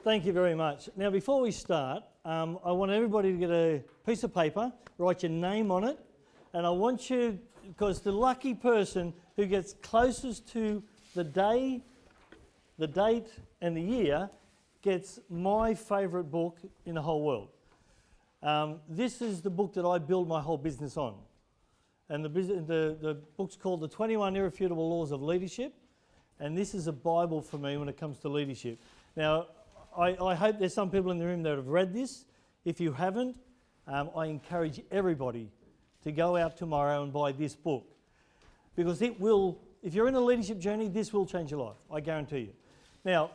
Thank you very much. Now, before we start, I want everybody to get a piece of paper, write your name on it, and I want you, because the lucky person who gets closest to the day, the date, and the year gets my favourite book in the whole world. This is the book that I build my whole business on. And the book's called The 21 Irrefutable Laws of Leadership, and this is a Bible for me when it comes to leadership. Now, I hope there's some people in the room that have read this. If you haven't, I encourage everybody to go out tomorrow and buy this book, because it will, if you're in a leadership journey, this will change your life, I guarantee you. Now,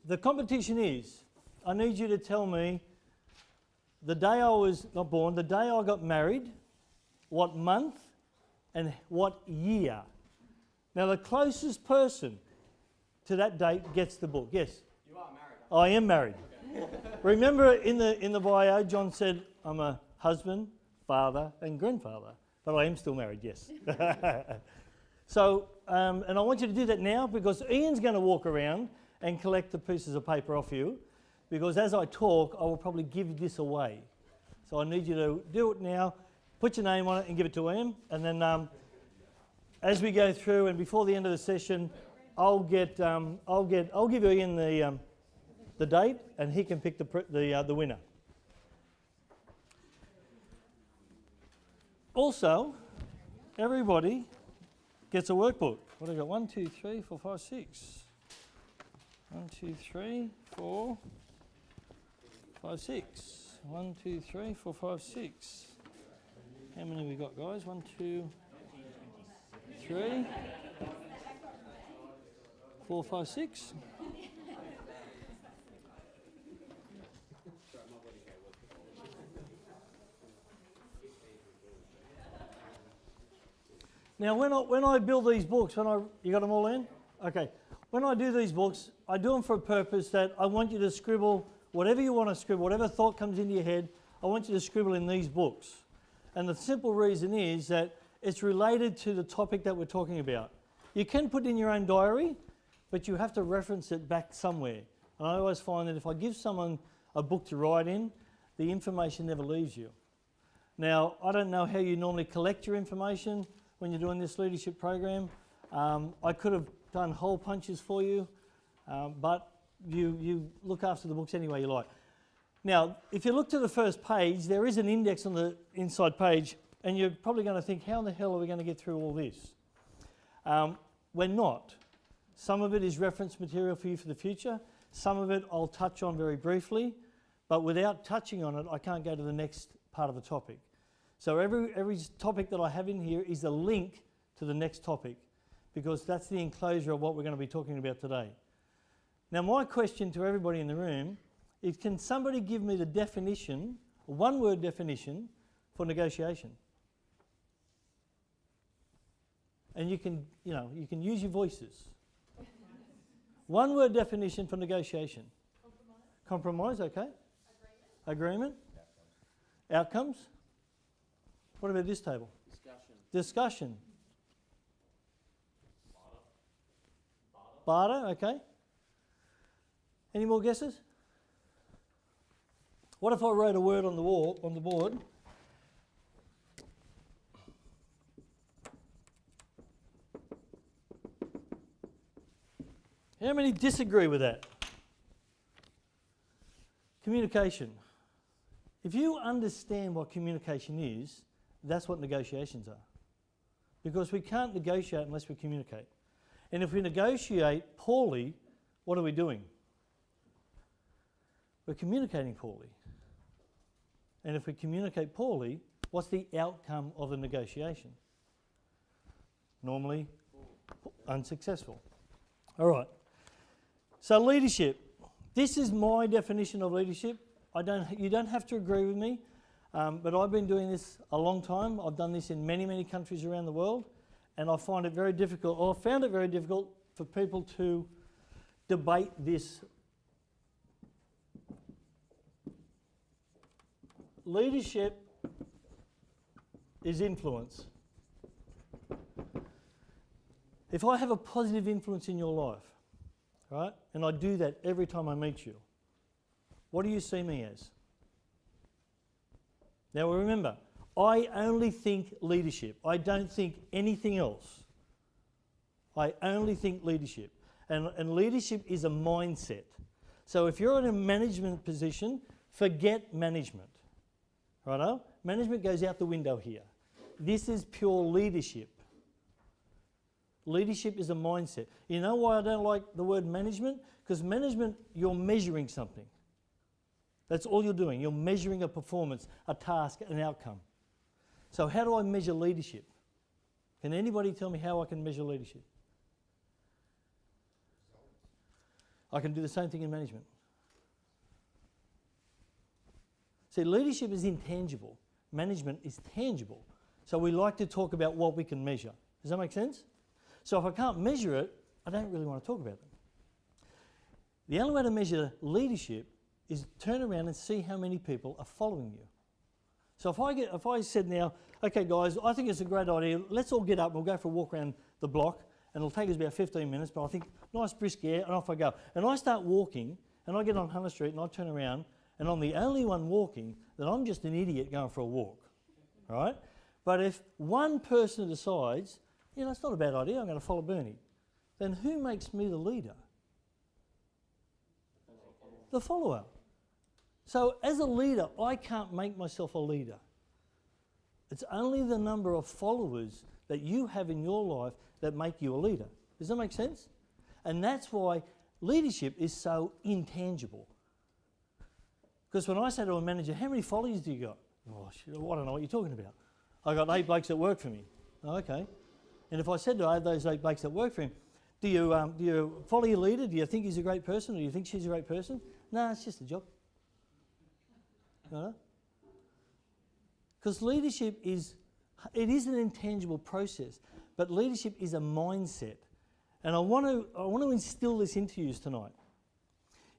the competition is, I need you to tell me the day I was not born, the day I got married, what month, and what year. Now, the closest person to that date gets the book. Yes? You are married. I am married. Okay. Remember in the bio, John said, I'm a husband, father, and grandfather. But I am still married, yes. So, and I want you to do that now, because Ian's going to walk around and collect the pieces of paper off you, because as I talk, I will probably give this away. So I need you to do it now, put your name on it and give it to Ian, and then as we go through and before the end of the session, I'll give Ian the date, and he can pick the winner. Also, everybody gets a workbook. What have I got? 1, 2, 3, 4, 5, 6. 1, 2, 3, 4, 5, 6. 1, 2, 3, 4, 5, 6. How many have we got, guys? 1, 2, 3, 4, 5, 6. Now, when I build these books, you got them all in? Okay. When I do these books, I do them for a purpose that I want you to scribble whatever you want to scribble, whatever thought comes into your head, I want you to scribble in these books. And the simple reason is that it's related to the topic that we're talking about. You can put in your own diary, but you have to reference it back somewhere. And I always find that if I give someone a book to write in, the information never leaves you. Now, I don't know how you normally collect your information when you're doing this leadership program. I could have done hole punches for you, but you look after the books any way you like. Now, if you look to the first page, there is an index on the inside page, and you're probably going to think, how in the hell are we going to get through all this? We're not. Some of it is reference material for you for the future. Some of it I'll touch on very briefly, but without touching on it, I can't go to the next part of the topic. So every topic that I have in here is a link to the next topic, because that's the enclosure of what we're going to be talking about today. Now, my question to everybody in the room is, can somebody give me the definition, a one-word definition, for negotiation? And you can use your voices. One-word definition for negotiation. Compromise. Compromise, okay. Agreement. Outcomes. What about this table? Discussion. Barter, okay. Any more guesses? What if I wrote a word on the wall, on the board? How many disagree with that? Communication. If you understand what communication is, that's what negotiations are. Because we can't negotiate unless we communicate. And if we negotiate poorly, what are we doing? We're communicating poorly. And if we communicate poorly, what's the outcome of the negotiation? Normally unsuccessful. All right. So leadership. This is my definition of leadership. You don't have to agree with me, but I've been doing this a long time. I've done this in many, many countries around the world, and I find it very difficult, or found it very difficult for people to debate this. Leadership is influence. If I have a positive influence in your life, right, and I do that every time I meet you, What do you see me as? Now remember, I only think leadership. I don't think anything else. I only think leadership. And leadership is a mindset. So if you're in a management position, forget management. Righto? Management goes out the window here. This is pure leadership. Leadership is a mindset. You know why I don't like the word management? Because management, you're measuring something. That's all you're doing. You're measuring a performance, a task, an outcome. So how do I measure leadership? Can anybody tell me how I can measure leadership? I can do the same thing in management. See, leadership is intangible. Management is tangible. So we like to talk about what we can measure. Does that make sense? So if I can't measure it, I don't really want to talk about it. The only way to measure leadership is turn around and see how many people are following you. So if I said now, okay guys, I think it's a great idea, let's all get up and we'll go for a walk around the block, and it'll take us about 15 minutes, but I think nice brisk air, and off I go. And I start walking, and I get on Hunter Street, and I turn around, and I'm the only one walking, then I'm just an idiot going for a walk, right? But if one person decides, you know, it's not a bad idea, I'm going to follow Bernie, then who makes me the leader? The follower. So as a leader, I can't make myself a leader. It's only the number of followers that you have in your life that make you a leader. Does that make sense? And that's why leadership is so intangible. Because when I say to a manager, how many followers do you got? Oh, shit, I don't know what you're talking about. I got 8 blokes that work for me. Oh, okay. And if I said to those 8 blokes that work for him, do you follow your leader? Do you think he's a great person, or do you think she's a great person? No, it's just a job. Because leadership is an intangible process, but leadership is a mindset. And I want to instill this into you tonight.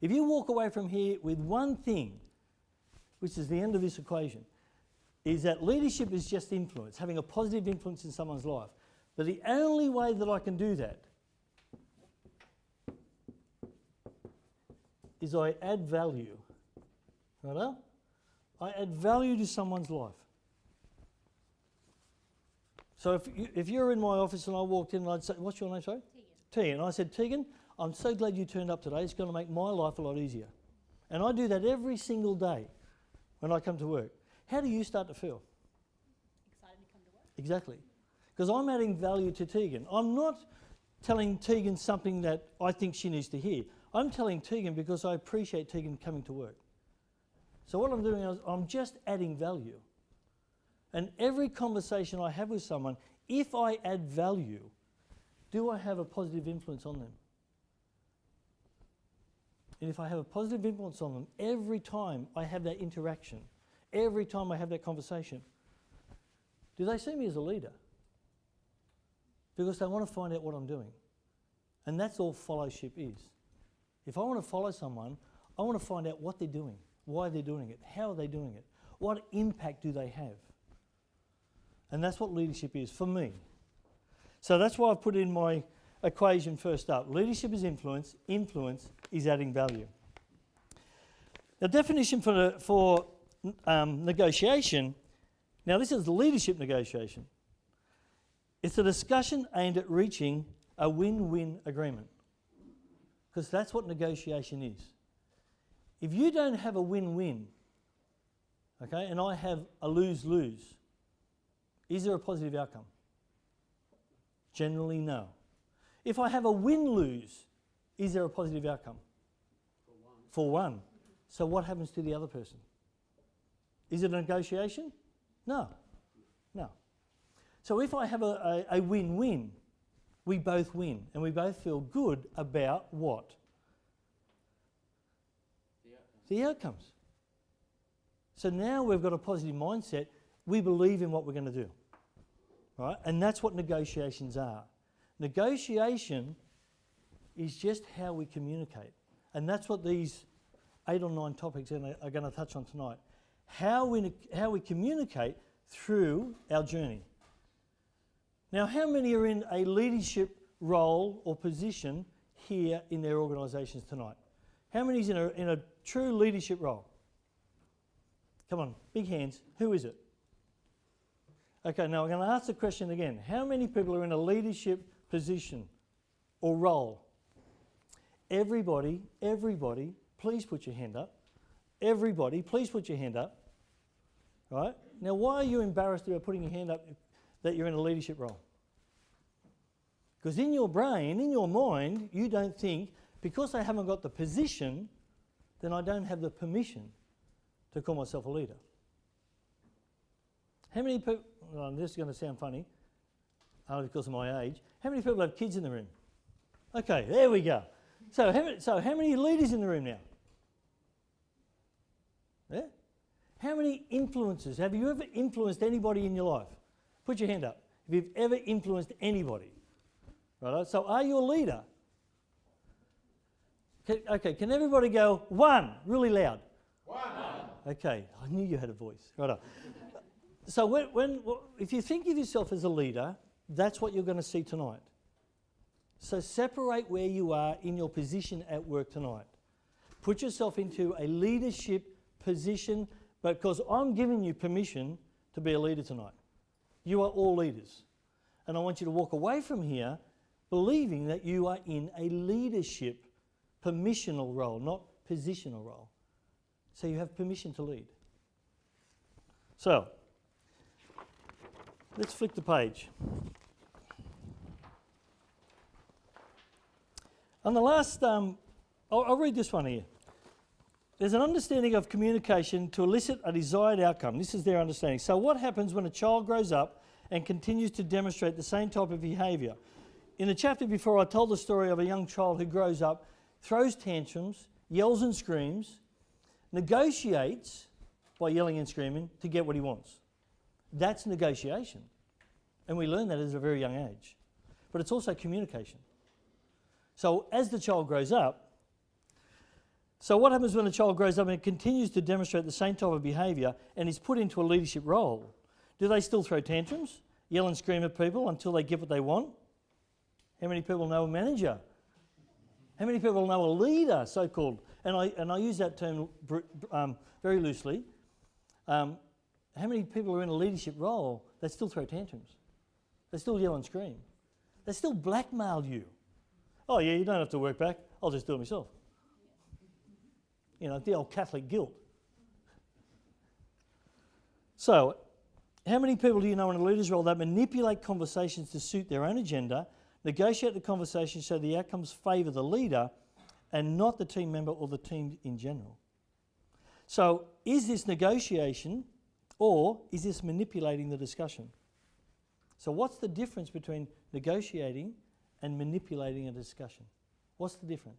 If you walk away from here with one thing, which is the end of this equation, is that leadership is just influence, having a positive influence in someone's life. But the only way that I can do that is I add value. Right? I add value to someone's life. So if you're in my office and I walked in and I'd say, what's your name, sorry? Tegan. And I said, Tegan, I'm so glad you turned up today. It's going to make my life a lot easier. And I do that every single day when I come to work. How do you start to feel? Excited to come to work. Exactly. Because I'm adding value to Tegan. I'm not telling Tegan something that I think she needs to hear. I'm telling Tegan because I appreciate Tegan coming to work. So what I'm doing is I'm just adding value. And every conversation I have with someone, if I add value, do I have a positive influence on them? And if I have a positive influence on them, every time I have that interaction, every time I have that conversation, do they see me as a leader? Because they want to find out what I'm doing. And that's all fellowship is. If I want to follow someone, I want to find out what they're doing, why they're doing it, how are they doing it, what impact do they have. And that's what leadership is for me. So that's why I've put in my equation first up. Leadership is influence, influence is adding value. The definition for negotiation, now this is the leadership negotiation. It's a discussion aimed at reaching a win-win agreement. Because that's what negotiation is. If you don't have a win-win, okay, and I have a lose-lose, is there a positive outcome? Generally, no. If I have a win-lose, is there a positive outcome? For one. So what happens to the other person? Is it a negotiation? No. No. So if I have a win-win, we both win, and we both feel good about what? The outcomes. So now we've got a positive mindset. We believe in what we're going to do. Right? And that's what negotiations are. Negotiation is just how we communicate. And that's what these 8 or 9 topics are going to touch on tonight. How we communicate through our journey. Now, how many are in a leadership role or position here in their organisations tonight? How many's in a true leadership role? Come on, big hands. Who is it? Okay, now I'm going to ask the question again. How many people are in a leadership position or role? Everybody, please put your hand up. Everybody, please put your hand up. Right? Now, why are you embarrassed about putting your hand up that you're in a leadership role? Because in your brain, in your mind, you don't think, because I haven't got the position, then I don't have the permission to call myself a leader. How many people, this is going to sound funny, only because of my age, how many people have kids in the room? Okay, there we go. So how many leaders in the room now? Yeah? How many influencers? Have you ever influenced anybody in your life? Put your hand up. If you've ever influenced anybody. Right? So are you a leader? Okay, can everybody go one, really loud? One. Okay, I knew you had a voice. Right on. So if you think of yourself as a leader, that's what you're going to see tonight. So separate where you are in your position at work tonight. Put yourself into a leadership position, because I'm giving you permission to be a leader tonight. You are all leaders. And I want you to walk away from here believing that you are in a leadership permissional role, not positional role. So you have permission to lead. So, let's flick the page. On the last, I'll read this one here. There's an understanding of communication to elicit a desired outcome. This is their understanding. So what happens when a child grows up and continues to demonstrate the same type of behaviour? In the chapter before, I told the story of a young child who grows up, throws tantrums, yells and screams, negotiates by yelling and screaming to get what he wants. That's negotiation. And we learn that at a very young age. But it's also communication. So as the child grows up, so what happens when a child grows up and continues to demonstrate the same type of behaviour and is put into a leadership role? Do they still throw tantrums, yell and scream at people until they get what they want? How many people know a manager? How many people know a leader, so-called? And I use that term very loosely. How many people are in a leadership role that still throw tantrums? They still yell and scream. They still blackmail you. Oh yeah, you don't have to work back. I'll just do it myself. You know, the old Catholic guilt. So, how many people do you know in a leader's role that manipulate conversations to suit their own agenda, negotiate the conversation so the outcomes favour the leader and not the team member or the team in general? So, is this negotiation or is this manipulating the discussion? So what's the difference between negotiating and manipulating a discussion? What's the difference?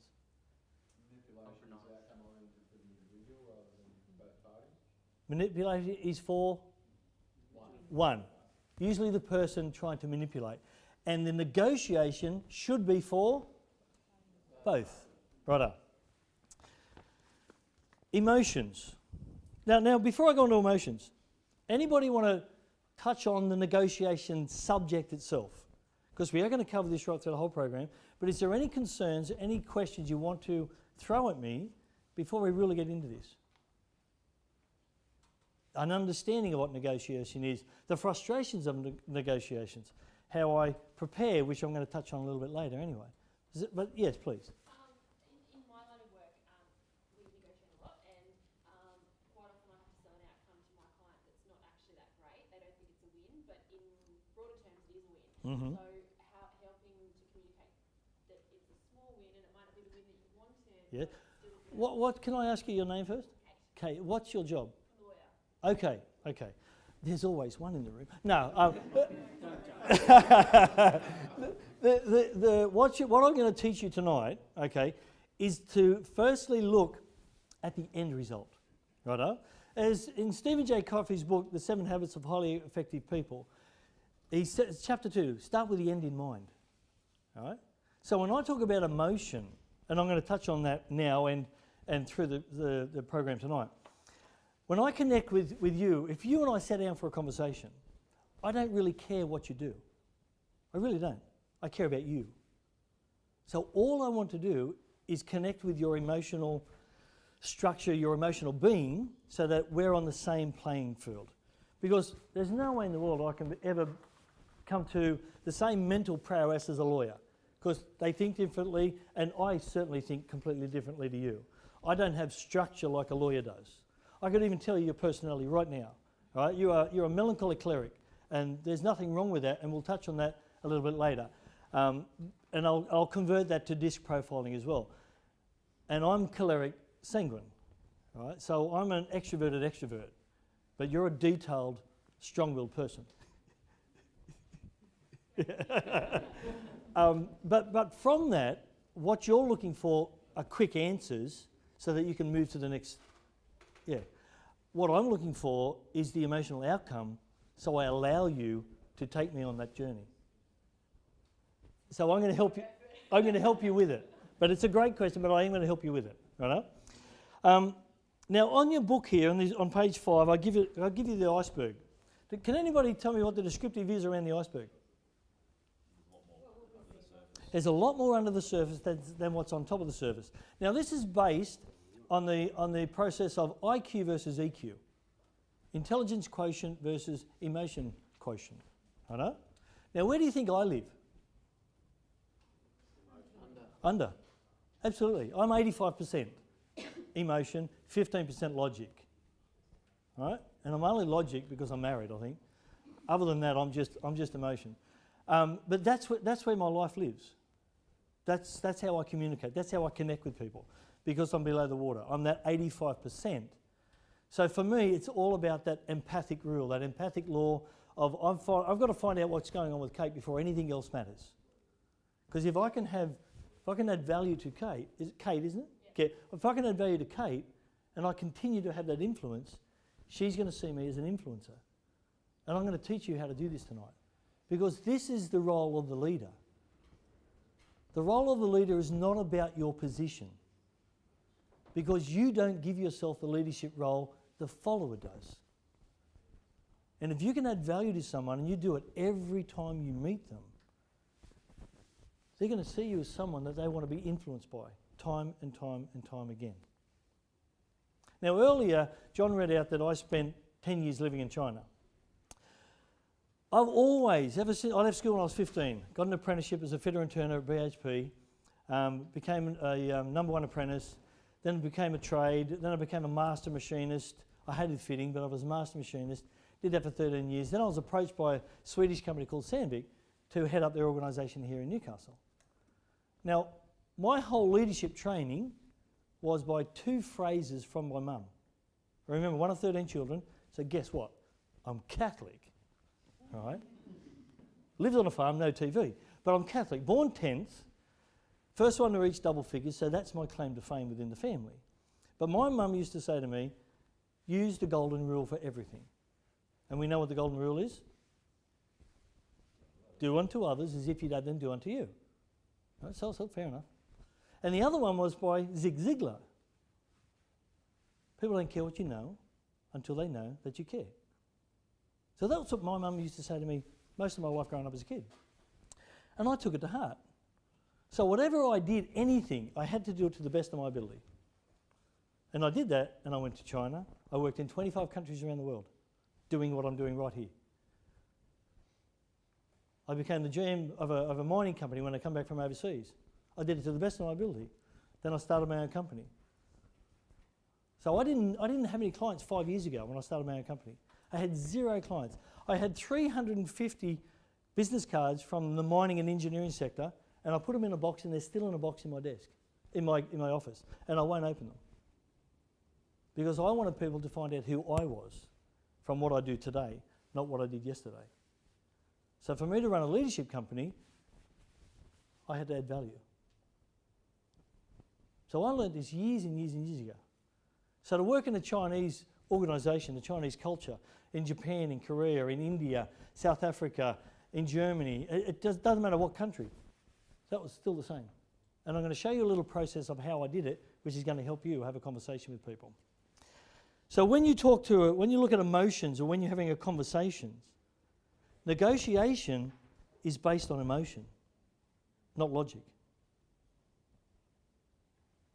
Manipulation is for one. Usually the person trying to manipulate. And the negotiation should be for both. Righto. Emotions. Now, before I go into emotions, anybody want to touch on the negotiation subject itself? Because we are going to cover this right through the whole program. But is there any concerns, any questions you want to throw at me before we really get into this? An understanding of what negotiation is, the frustrations of negotiations, how I prepare, which I'm going to touch on a little bit later anyway. But yes, please. In my line of work, we negotiate a lot, and quite often I have to sell an outcome to my client that's not actually that great. They don't think it's a win, but in broader terms, it is a win. Mm-hmm. So helping to communicate that it's a small win, and it might not be the win that you wanted. Yeah. What can I ask you your name first? Kate. What's your job? Okay. There's always one in the room. No. What I'm going to teach you tonight, okay, is to firstly look at the end result, righto? As in Stephen J. Covey's book, The 7 Habits of Highly Effective People, he says, chapter 2, start with the end in mind, all right? So when I talk about emotion, and I'm going to touch on that now and through the program tonight, when I connect with you, if you and I sat down for a conversation, I don't really care what you do. I really don't. I care about you. So all I want to do is connect with your emotional structure, your emotional being, so that we're on the same playing field. Because there's no way in the world I can ever come to the same mental prowess as a lawyer, because they think differently, and I certainly think completely differently to you. I don't have structure like a lawyer does. I could even tell you your personality right now. Right? You're a melancholy cleric, and there's nothing wrong with that, and we'll touch on that a little bit later. And I'll convert that to disc profiling as well. And I'm choleric sanguine, right? So I'm an extroverted extrovert, but you're a detailed, strong-willed person. But from that, what you're looking for are quick answers so that you can move to the next. Yeah. What I'm looking for is the emotional outcome, so I allow you to take me on that journey. So I'm going to help you. I'm going to help you with it. But it's a great question, but I am going to help you with it. Right? Now, on your book here, on page 5, I'll give you the iceberg. Can anybody tell me what the descriptive is around the iceberg? There's a lot more under the surface than what's on top of the surface. Now, this is based on the process of IQ versus EQ, intelligence quotient versus emotion quotient. Right? Now, where do you think I live? Under. Absolutely. I'm 85% emotion, 15% logic. All right? And I'm only logic because I'm married, I think. Other than that, I'm just emotion. But that's where my life lives. That's how I communicate. That's how I connect with people, because I'm below the water. I'm that 85%. So for me, it's all about that empathic rule, that empathic law of I've got to find out what's going on with Kate before anything else matters. Because if I can add value to Kate, is it Kate, isn't it? Yeah. Okay. If I can add value to Kate and I continue to have that influence, she's going to see me as an influencer. And I'm going to teach you how to do this tonight. Because this is the role of the leader. The role of the leader is not about your position. Because you don't give yourself the leadership role, the follower does. And if you can add value to someone and you do it every time you meet them, they're going to see you as someone that they want to be influenced by time and time and time again. Now earlier, John read out that I spent 10 years living in China. I've always, ever since I left school when I was 15, got an apprenticeship as a fitter and turner at BHP, became a number 1 apprentice, then became a trade, then I became a master machinist. I hated fitting, but I was a master machinist, did that for 13 years. Then I was approached by a Swedish company called Sandvik to head up their organisation here in Newcastle. Now, my whole leadership training was by 2 phrases from my mum. Remember, 1 of 13 children, so guess what? I'm Catholic. All right? Lived on a farm, no TV. But I'm Catholic. Born 10th, first one to reach double figures, so that's my claim to fame within the family. But my mum used to say to me, use the golden rule for everything. And we know what the golden rule is? Do unto others as if you'd had them do unto you. Right? So fair enough. And the other one was by Zig Ziglar. People don't care what you know until they know that you care. So that's what my mum used to say to me most of my life growing up as a kid. And I took it to heart. So whatever I did, anything, I had to do it to the best of my ability. And I did that, and I went to China. I worked in 25 countries around the world, doing what I'm doing right here. I became the GM of a mining company when I come back from overseas. I did it to the best of my ability. Then I started my own company. So I didn't have any clients 5 years ago when I started my own company. I had 0 clients. I had 350 business cards from the mining and engineering sector, and I put them in a box, and they're still in a box in my desk, in my office, and I won't open them. Because I wanted people to find out who I was from what I do today, not what I did yesterday. So for me to run a leadership company, I had to add value. So I learned this years and years and years ago. So to work in a Chinese organisation, the Chinese culture, in Japan, in Korea, in India, South Africa, in Germany, it doesn't matter what country, that was still the same. And I'm going to show you a little process of how I did it, which is going to help you have a conversation with people. So when you look at emotions, or when you're having a conversation, negotiation is based on emotion, not logic.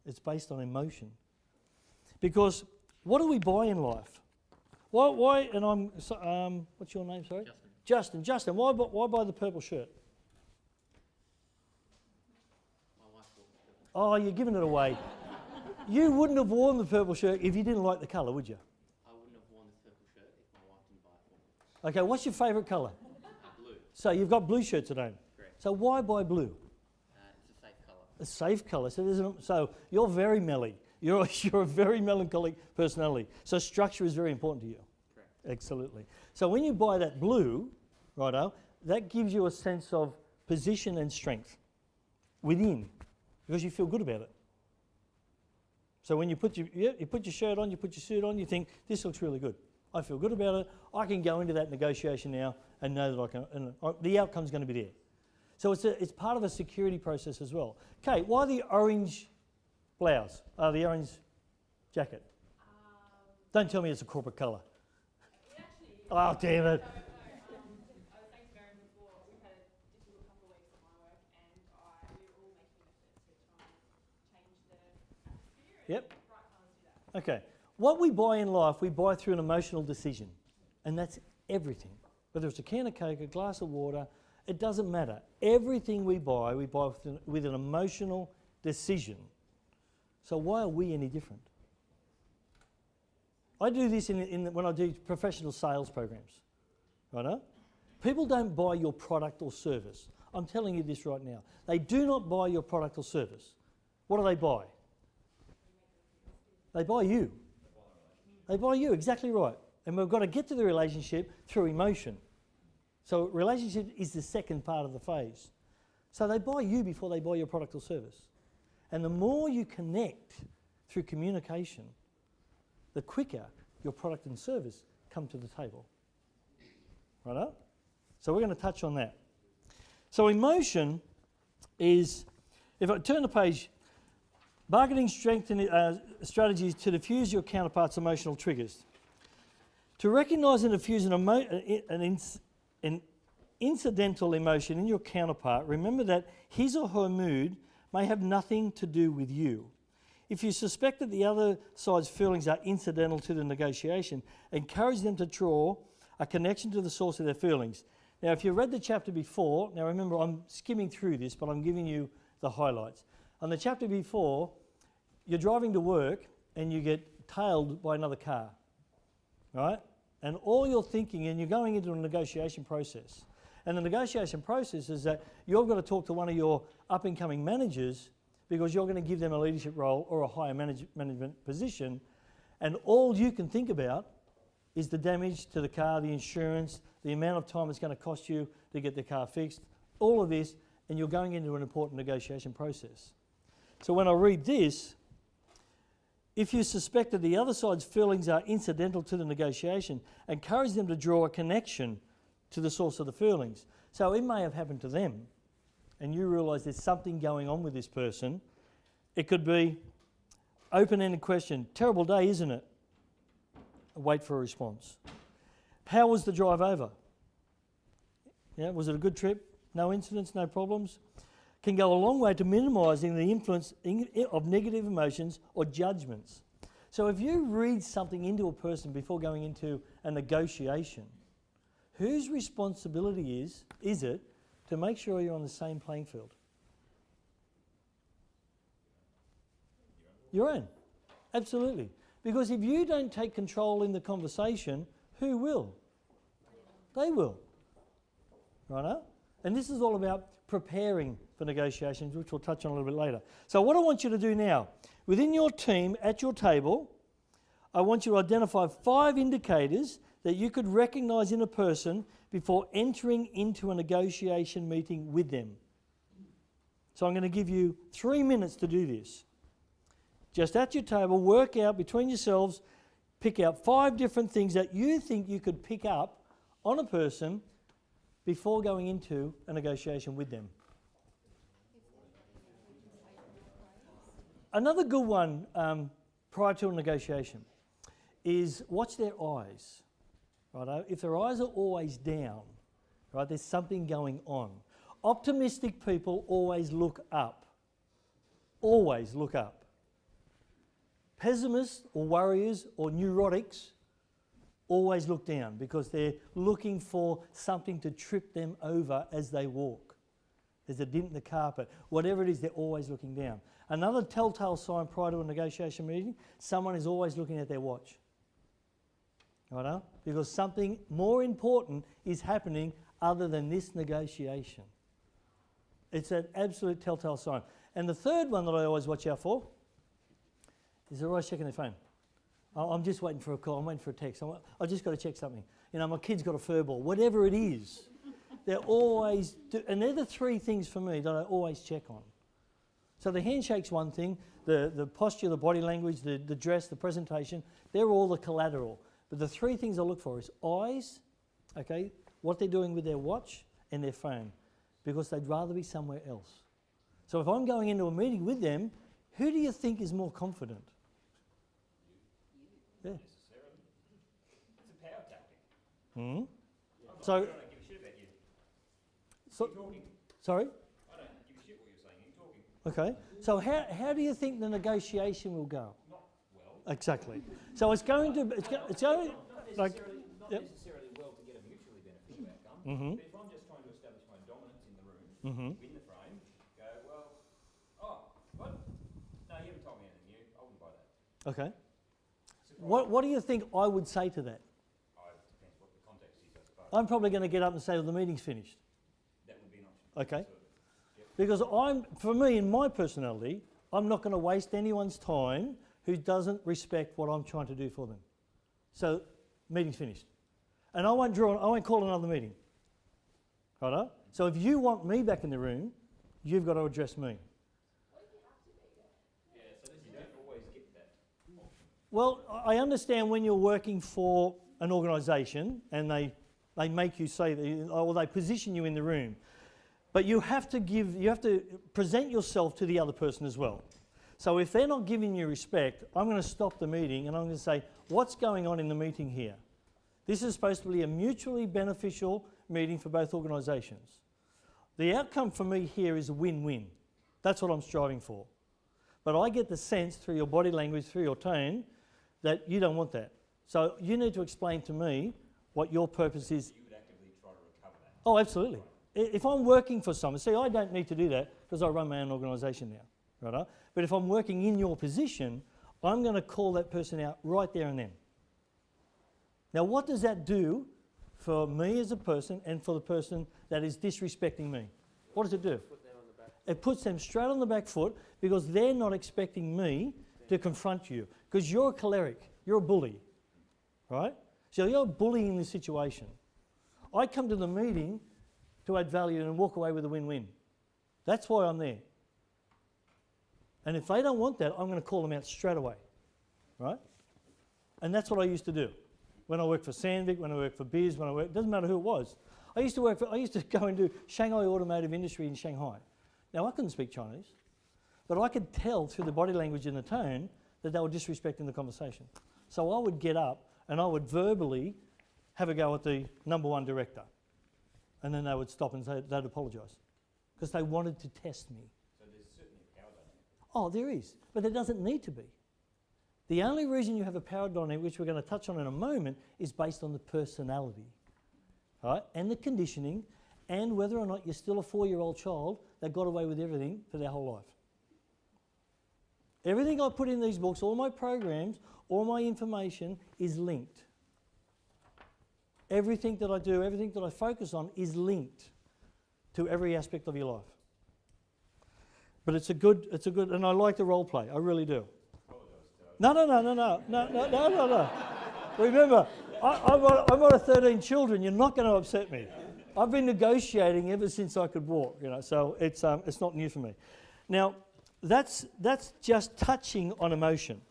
It's based on emotion. Because what do we buy in life? Why and what's your name, sorry? Justin, why buy the purple shirt? My wife bought the purple. Oh, you're giving it away. You wouldn't have worn the purple shirt if you didn't like the colour, would you? I wouldn't have worn this purple shirt if my wife didn't buy it for me. Okay, what's your favourite colour? Blue. So you've got blue shirts at home. Correct. So why buy blue? It's a safe colour. A safe colour. So you're very melly. You're a very melancholic personality. So structure is very important to you. Correct. Absolutely. So when you buy that blue, righto, that gives you a sense of position and strength within, because you feel good about it. So when you put your shirt on, you put your suit on, you think, this looks really good. I feel good about it. I can go into that negotiation now and know that I can, and the outcome's going to be there. So it's part of a security process as well. Kate, why the orange blouse? The orange jacket? Don't tell me it's a corporate colour. It actually is. Oh, damn it. I was saying to Mary before, we've had a difficult couple of weeks at my work, and we're all making an effort to try and change the atmosphere. And Yep. bright colours do that. Okay. What we buy in life, we buy through an emotional decision. And that's everything. Whether it's a can of Coke, a glass of water, it doesn't matter. Everything we buy with an emotional decision. So why are we any different? I do this when I do professional sales programs. Right? People don't buy your product or service. I'm telling you this right now. They do not buy your product or service. What do they buy? They buy you. They buy you, exactly right. And we've got to get to the relationship through emotion. So relationship is the second part of the phase. So they buy you before they buy your product or service. And the more you connect through communication, the quicker your product and service come to the table. Right? So we're going to touch on that. So emotion is, if I turn the page, bargaining strategies to diffuse your counterpart's emotional triggers. To recognise and diffuse an incidental emotion in your counterpart, remember that his or her mood may have nothing to do with you. If you suspect that the other side's feelings are incidental to the negotiation, encourage them to draw a connection to the source of their feelings. Now, if you read the chapter before, now remember I'm skimming through this, but I'm giving you the highlights. On the chapter before, you're driving to work and you get tailed by another car, right? And all you're thinking, and you're going into a negotiation process. And the negotiation process is that you've got to talk to one of your up-and-coming managers because you're going to give them a leadership role or a higher management position. And all you can think about is the damage to the car, the insurance, the amount of time it's going to cost you to get the car fixed, all of this, and you're going into an important negotiation process. So when I read this, if you suspect that the other side's feelings are incidental to the negotiation, encourage them to draw a connection to the source of the feelings. So it may have happened to them, and you realise there's something going on with this person. It could be open-ended question, terrible day, isn't it? Wait for a response. How was the drive over? Yeah, was it a good trip? No incidents, no problems? Can go a long way to minimising the influence of negative emotions or judgments. So if you read something into a person before going into a negotiation, whose responsibility is it to make sure you're on the same playing field? Your own. Absolutely. Because if you don't take control in the conversation, who will? They will. Right? And this is all about preparing for negotiations, which we'll touch on a little bit later. So what I want you to do now, within your team, at your table, I want you to identify 5 indicators that you could recognise in a person before entering into a negotiation meeting with them. So I'm going to give you 3 minutes to do this. Just at your table, work out between yourselves, pick out 5 different things that you think you could pick up on a person before going into a negotiation with them. Another good one prior to a negotiation is watch their eyes. Right? If their eyes are always down, right, there's something going on. Optimistic people always look up. Always look up. Pessimists or worriers or neurotics always look down because they're looking for something to trip them over as they walk. There's a dent in the carpet. Whatever it is, they're always looking down. Another telltale sign prior to a negotiation meeting, someone is always looking at their watch. Right? Because something more important is happening other than this negotiation. It's an absolute telltale sign. And the third one that I always watch out for is they're always checking their phone. I'm just waiting for a call, I'm waiting for a text. I've just got to check something. You know, my kid's got a fur ball, whatever it is. They're always, and they're the three things for me that I always check on. So the handshake's one thing, the posture, the body language, the dress, the presentation, they're all the collateral. But the three things I look for is eyes, okay, what they're doing with their watch and their phone, because they'd rather be somewhere else. So if I'm going into a meeting with them, who do you think is more confident? Yeah. Necessarily. It's a power tactic. Hmm? So, I don't give a shit about you. So, You're talking. sorry? I don't give a shit what you're saying. You're talking. Okay. So how do you think the negotiation will go? Not well. Exactly. So it's going to like Not yep. necessarily well to get a mutually beneficial outcome. Mhm. But if I'm just trying to establish my dominance in the room, win the frame, go, well, what? No, you haven't told me anything new. I wouldn't buy that. Okay. Surprise. What do you think I would say to that? It depends what the context is, I suppose. I'm probably going to get up and say, well, the meeting's finished. That would be an option. Okay. Absolutely. Yep. Because for me, in my personality, I'm not going to waste anyone's time who doesn't respect what I'm trying to do for them. So, meeting's finished. And I won't call another meeting. Right? So if you want me back in the room, you've got to address me. Yeah, so you don't always get that option. Well, I understand when you're working for an organisation and they make you say, or they position you in the room, but you have to present yourself to the other person as well. So if they're not giving you respect, I'm going to stop the meeting and I'm going to say, what's going on in the meeting here? This is supposed to be a mutually beneficial meeting for both organisations. The outcome for me here is a win-win. That's what I'm striving for. But I get the sense through your body language, through your tone, that you don't want that. So you need to explain to me what your purpose is. You would actively try to recover that. Oh, absolutely. If I'm working for someone, see, I don't need to do that because I run my own organisation now, right? But if I'm working in your position, I'm going to call that person out right there and then. Now, what does that do for me as a person and for the person that is disrespecting me? What does it do? It puts them straight on the back foot because they're not expecting me to confront you because you're a choleric, you're a bully, right? So you're bullying the situation. I come to the meeting to add value and walk away with a win-win. That's why I'm there. And if they don't want that, I'm going to call them out straight away, right? And that's what I used to do. When I worked for Sandvik, when I worked for Biz, it doesn't matter who it was. I used to go and do Shanghai Automotive Industry in Shanghai. Now, I couldn't speak Chinese, but I could tell through the body language and the tone that they were disrespecting the conversation. So I would get up and I would verbally have a go at the number one director. And then they would stop and say they'd apologise because they wanted to test me. So there's certainly a power dynamic. Oh, there is, but there doesn't need to be. The only reason you have a power dynamic, which we're going to touch on in a moment, is based on the personality, right? And the conditioning, and whether or not you're still a 4-year-old child that got away with everything for their whole life. Everything I put in these books, all my programs, all my information is linked. Everything that I do, everything that I focus on is linked to every aspect of your life. But it's a good, and I like the role play, I really do. No. Remember, I've got 13 children. You're not going to upset me. I've been negotiating ever since I could walk, so it's not new for me. Now, that's just touching on emotion.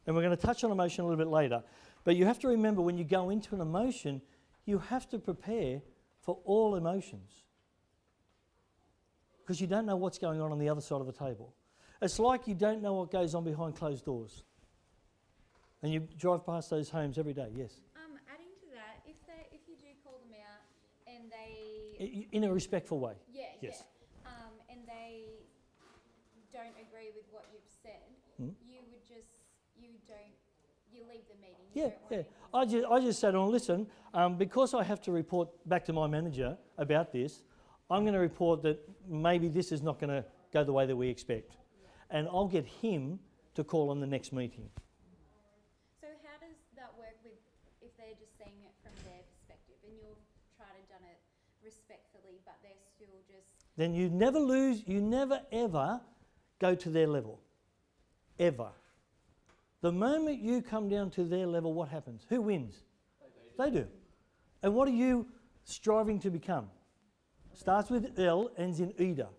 And we're going to touch on emotion a little bit later. But you have to remember when you go into an emotion, you have to prepare for all emotions. Because you don't know what's going on the other side of the table. It's like you don't know what goes on behind closed doors. And you drive past those homes every day, yes? Adding to that, if you do call them out and they... In a respectful way. Yeah, yes. yeah. And they don't agree with what you've said, you you leave the meeting. You Yeah, don't yeah. want to I just said, oh, listen, because I have to report back to my manager about this, I'm going to report that maybe this is not going to go the way that we expect. And I'll get him to call on the next meeting. So how does that work with if they're just seeing it from their perspective and you've tried to done it respectfully, but they're still just... Then you never lose, you never ever go to their level. Ever. The moment you come down to their level, what happens? Who wins? They do. And what are you striving to become? Starts with L, ends in Ida.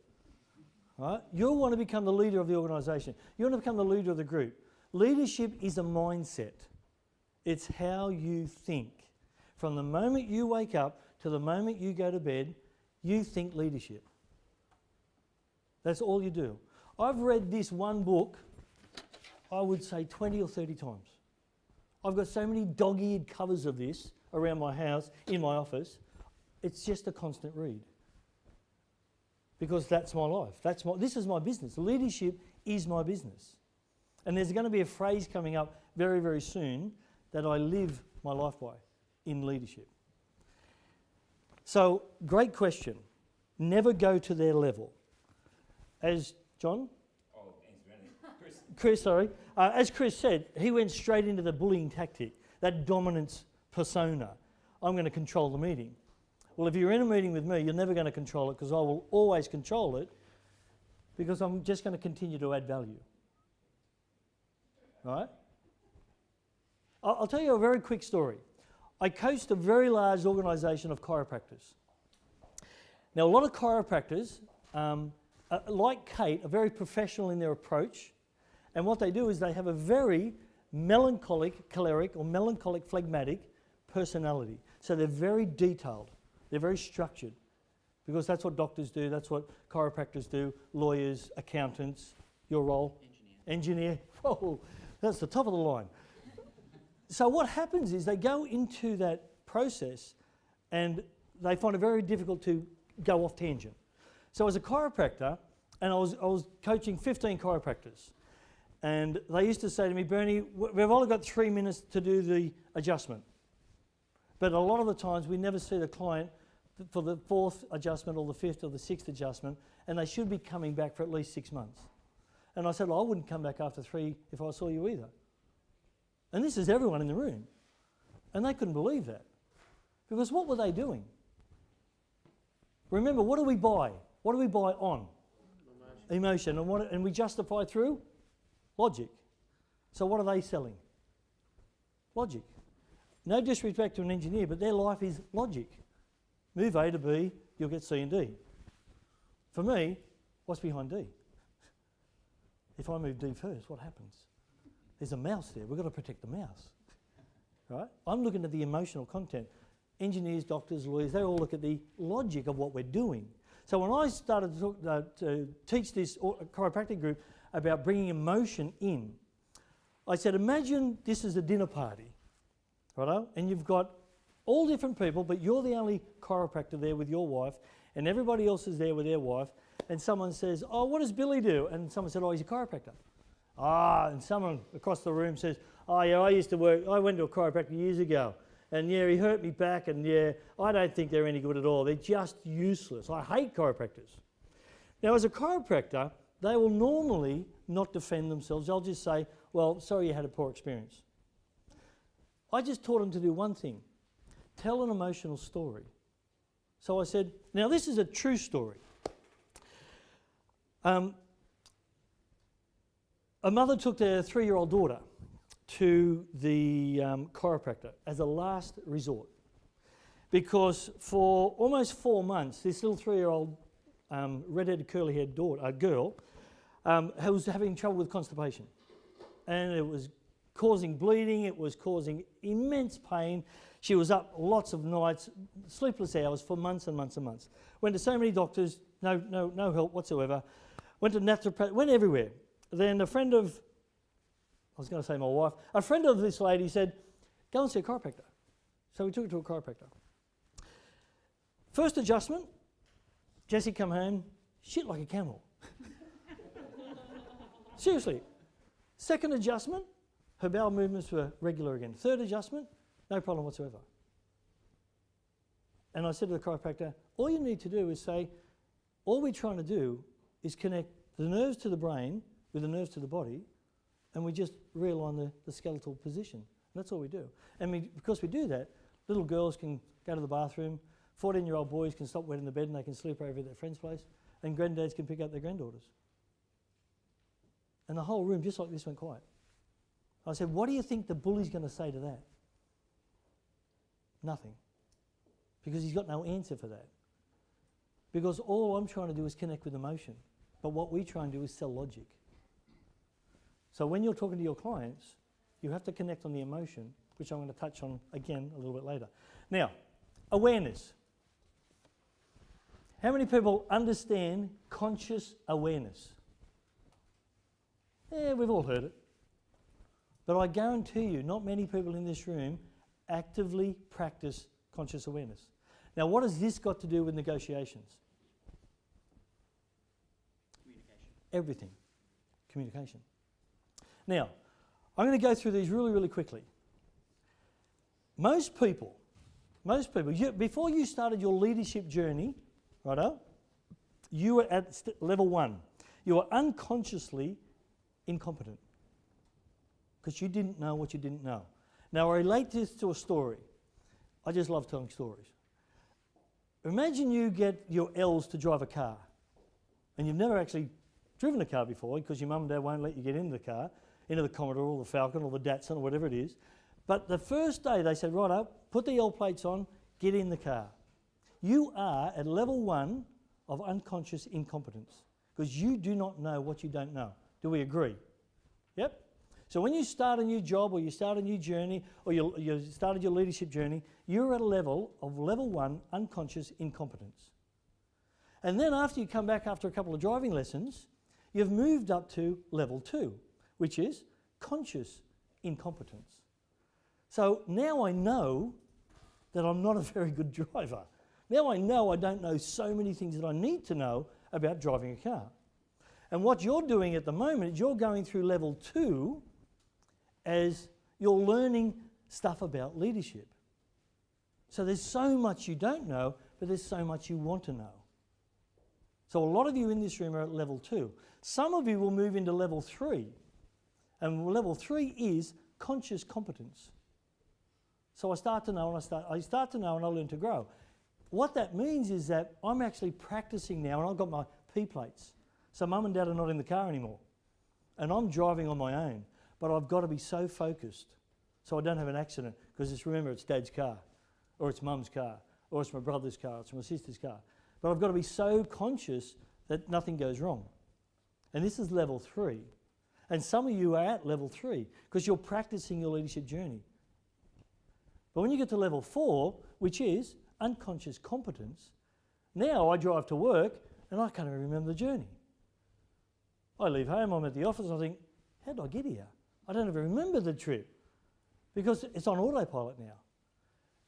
Right? You want to become the leader of the organisation. You want to become the leader of the group. Leadership is a mindset. It's how you think. From the moment you wake up to the moment you go to bed, you think leadership. That's all you do. I've read this one book, I would say 20 or 30 times. I've got so many dog-eared covers of this around my house, in my office. It's just a constant read. Because that's my life. This is my business. Leadership is my business. And there's going to be a phrase coming up very, very soon that I live my life by in leadership. So, great question. Never go to their level. As John? Oh, answer anything. Chris, sorry. As Chris said, he went straight into the bullying tactic, that dominance persona. I'm going to control the meeting. Well, if you're in a meeting with me, you're never going to control it because I will always control it because I'm just going to continue to add value. Right? I'll tell you a very quick story. I coached a very large organisation of chiropractors. Now, a lot of chiropractors, like Kate, are very professional in their approach. And what they do is they have a very melancholic, choleric or melancholic phlegmatic personality. So they're very detailed. They're very structured because that's what doctors do, that's what chiropractors do, lawyers, accountants, your role? Engineer. Oh, that's the top of the line. So what happens is they go into that process and they find it very difficult to go off tangent. So as a chiropractor, and I was coaching 15 chiropractors, and they used to say to me, Bernie, we've only got 3 minutes to do the adjustment. But a lot of the times we never see the client for the 4th adjustment or the 5th or the 6th adjustment, and they should be coming back for at least 6 months. And I said, well, I wouldn't come back after 3 if I saw you either. And this is everyone in the room. And they couldn't believe that. Because what were they doing? Remember, what do we buy? What do we buy on? Emotion. And we justify through logic. So what are they selling? Logic. No disrespect to an engineer, but their life is logic. Move A to B, you'll get C and D. For me, what's behind D? If I move D first, what happens? There's a mouse there. We've got to protect the mouse. Right? I'm looking at the emotional content. Engineers, doctors, lawyers, they all look at the logic of what we're doing. So when I started to teach this chiropractic group about bringing emotion in, I said, imagine this is a dinner party, righto? And you've got all different people, but you're the only chiropractor there with your wife, and everybody else is there with their wife, and someone says, oh, what does Billy do? And someone said, oh, he's a chiropractor. And someone across the room says, oh yeah, I went to a chiropractor years ago, and yeah, he hurt me back, and yeah, I don't think they're any good at all. They're just useless. I hate chiropractors. Now, as a chiropractor, they will normally not defend themselves. They'll just say, well, sorry you had a poor experience. I just taught them to do one thing, tell an emotional story. So I said, now this is a true story. A mother took their 3-year-old daughter to the chiropractor as a last resort because for almost 4 months, this little 3-year-old red-headed, curly-haired girl was having trouble with constipation. And it was causing bleeding, it was causing immense pain. She was up lots of nights, sleepless hours for months and months and months. Went to so many doctors, no help whatsoever. Went to naturopath, went everywhere. Then a friend of, I was going to say my wife, a friend of this lady said, go and see a chiropractor. So we took her to a chiropractor. First adjustment, Jessie come home, shit like a camel. Seriously. Second adjustment, her bowel movements were regular again. Third adjustment, no problem whatsoever. And I said to the chiropractor, all you need to do is say, all we're trying to do is connect the nerves to the brain with the nerves to the body, and we just realign the skeletal position. And that's all we do. And because we do that, little girls can go to the bathroom, 14-year-old boys can stop wetting the bed and they can sleep over at their friend's place, and granddads can pick up their granddaughters. And the whole room, just like this, went quiet. I said, what do you think the bully's going to say to that? Nothing. Because he's got no answer for that. Because all I'm trying to do is connect with emotion. But what we try and do is sell logic. So when you're talking to your clients, you have to connect on the emotion, which I'm going to touch on again a little bit later. Now, awareness. How many people understand conscious awareness? Yeah, we've all heard it. But I guarantee you, not many people in this room actively practice conscious awareness. Now, what has this got to do with negotiations? Communication. Everything. Communication. Now, I'm going to go through these really, really quickly. Most people, before you started your leadership journey, righto, you were at level 1. You were unconsciously incompetent because you didn't know what you didn't know. Now, I relate this to a story. I just love telling stories. Imagine you get your L's to drive a car and you've never actually driven a car before because your mum and dad won't let you get into the car, into the Commodore or the Falcon or the Datsun or whatever it is. But the first day they said, right up, put the L plates on, get in the car. You are at level 1 of unconscious incompetence because you do not know what you don't know. Do we agree? Yep. So when you start a new job or you start a new journey or you started your leadership journey, you're at a level of level 1 unconscious incompetence. And then after you come back after a couple of driving lessons, you've moved up to level 2, which is conscious incompetence. So now I know that I'm not a very good driver. Now I know I don't know so many things that I need to know about driving a car. And what you're doing at the moment is you're going through level 2 as you're learning stuff about leadership. So there's so much you don't know, but there's so much you want to know. So a lot of you in this room are at level 2. Some of you will move into level 3. And level 3 is conscious competence. So I start to know and I learn to grow. What that means is that I'm actually practicing now, and I've got my P plates. So mum and dad are not in the car anymore. And I'm driving on my own. But I've got to be so focused so I don't have an accident, because remember, it's dad's car, or it's mum's car, or it's my brother's car, or it's my sister's car. But I've got to be so conscious that nothing goes wrong. And this is level 3. And some of you are at level 3 because you're practicing your leadership journey. But when you get to level 4, which is unconscious competence, now I drive to work and I can't even remember the journey. I leave home, I'm at the office, and I think, how did I get here? I don't even remember the trip because it's on autopilot now.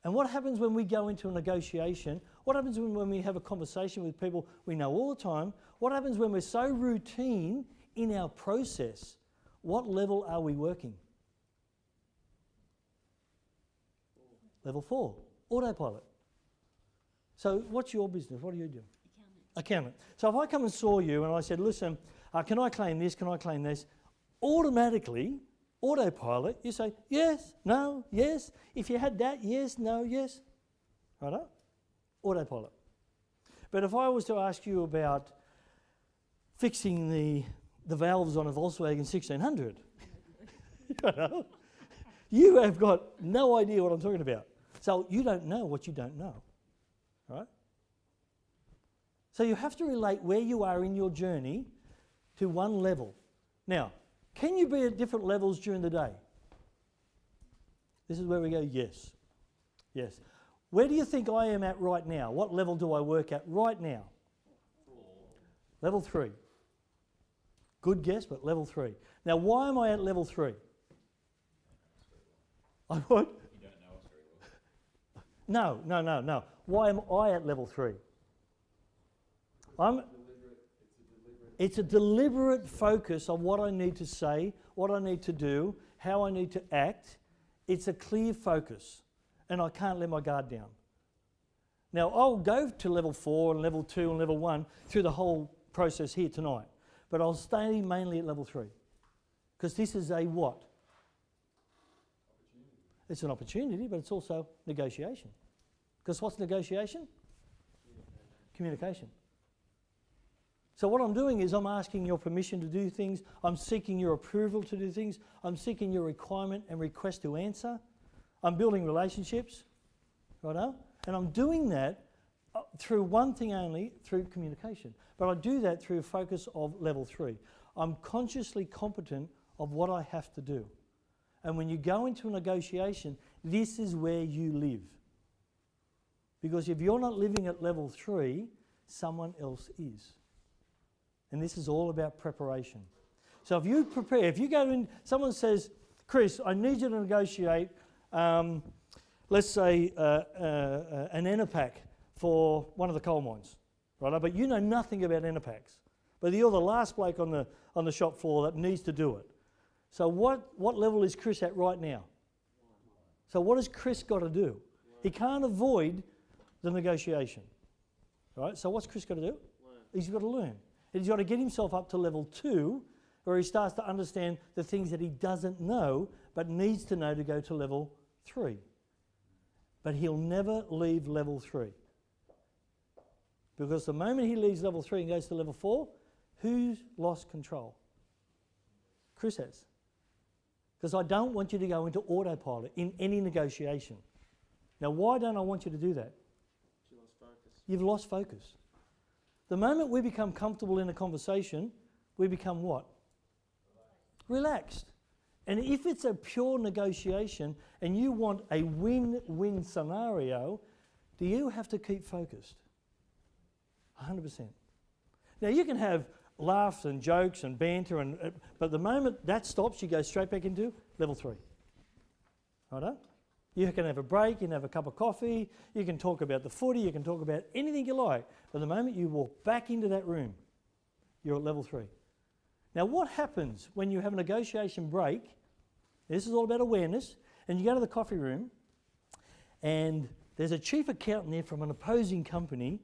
And what happens when we go into a negotiation? What happens when we have a conversation with people we know all the time? What happens when we're so routine in our process? What level are we working? Level 4, autopilot. So what's your business? What do you do? Accountant. So if I come and saw you and I said, listen, can I claim this, can I claim this? Automatically, autopilot, you say, yes, no, yes. If you had that, yes, no, yes. Righto? Autopilot. But if I was to ask you about fixing the valves on a Volkswagen 1600, you have got no idea what I'm talking about. So you don't know what you don't know, right? So you have to relate where you are in your journey to one level. Now, can you be at different levels during the day? This is where we go, yes. Yes. Where do you think I am at right now? What level do I work at right now? 4. Level 3. Good guess, but level 3. Now, why am I at level 3? I what? You don't know us very well. No. Why am I at level 3? It's a deliberate focus on what I need to say, what I need to do, how I need to act, it's a clear focus, and I can't let my guard down. Now, I'll go to level 4 and level 2 and level 1 through the whole process here tonight, but I'll stay mainly at level 3, because this is a what? It's an opportunity, but it's also negotiation. Because what's negotiation? Communication. So what I'm doing is I'm asking your permission to do things. I'm seeking your approval to do things. I'm seeking your requirement and request to answer. I'm building relationships, righto? And I'm doing that through one thing only, through communication. But I do that through a focus of level 3. I'm consciously competent of what I have to do. And when you go into a negotiation, this is where you live. Because if you're not living at level 3, someone else is. And this is all about preparation. So if you prepare, if you go in, someone says, Chris, I need you to negotiate, let's say, an ENERPAC for one of the coal mines, right? But you know nothing about ENERPACs. But you're the last bloke on the shop floor that needs to do it. So what level is Chris at right now? So what has Chris got to do? He can't avoid the negotiation, right? So what's Chris got to do? He's got to learn. He's got to get himself up to level 2, where he starts to understand the things that he doesn't know, but needs to know to go to level 3. But he'll never leave level 3. Because the moment he leaves level 3 and goes to level 4, who's lost control? Chris has. Because I don't want you to go into autopilot in any negotiation. Now, why don't I want you to do that? You lost focus. You've lost focus. The moment we become comfortable in a conversation, we become what? Relaxed. And if it's a pure negotiation and you want a win-win scenario, do you have to keep focused? 100%. Now, you can have laughs and jokes and banter, but the moment that stops, you go straight back into level 3. Righto? You can have a break, you can have a cup of coffee, you can talk about the footy, you can talk about anything you like. But the moment you walk back into that room, you're at level 3. Now, what happens when you have a negotiation break? This is all about awareness, and you go to the coffee room, and there's a chief accountant there from an opposing company,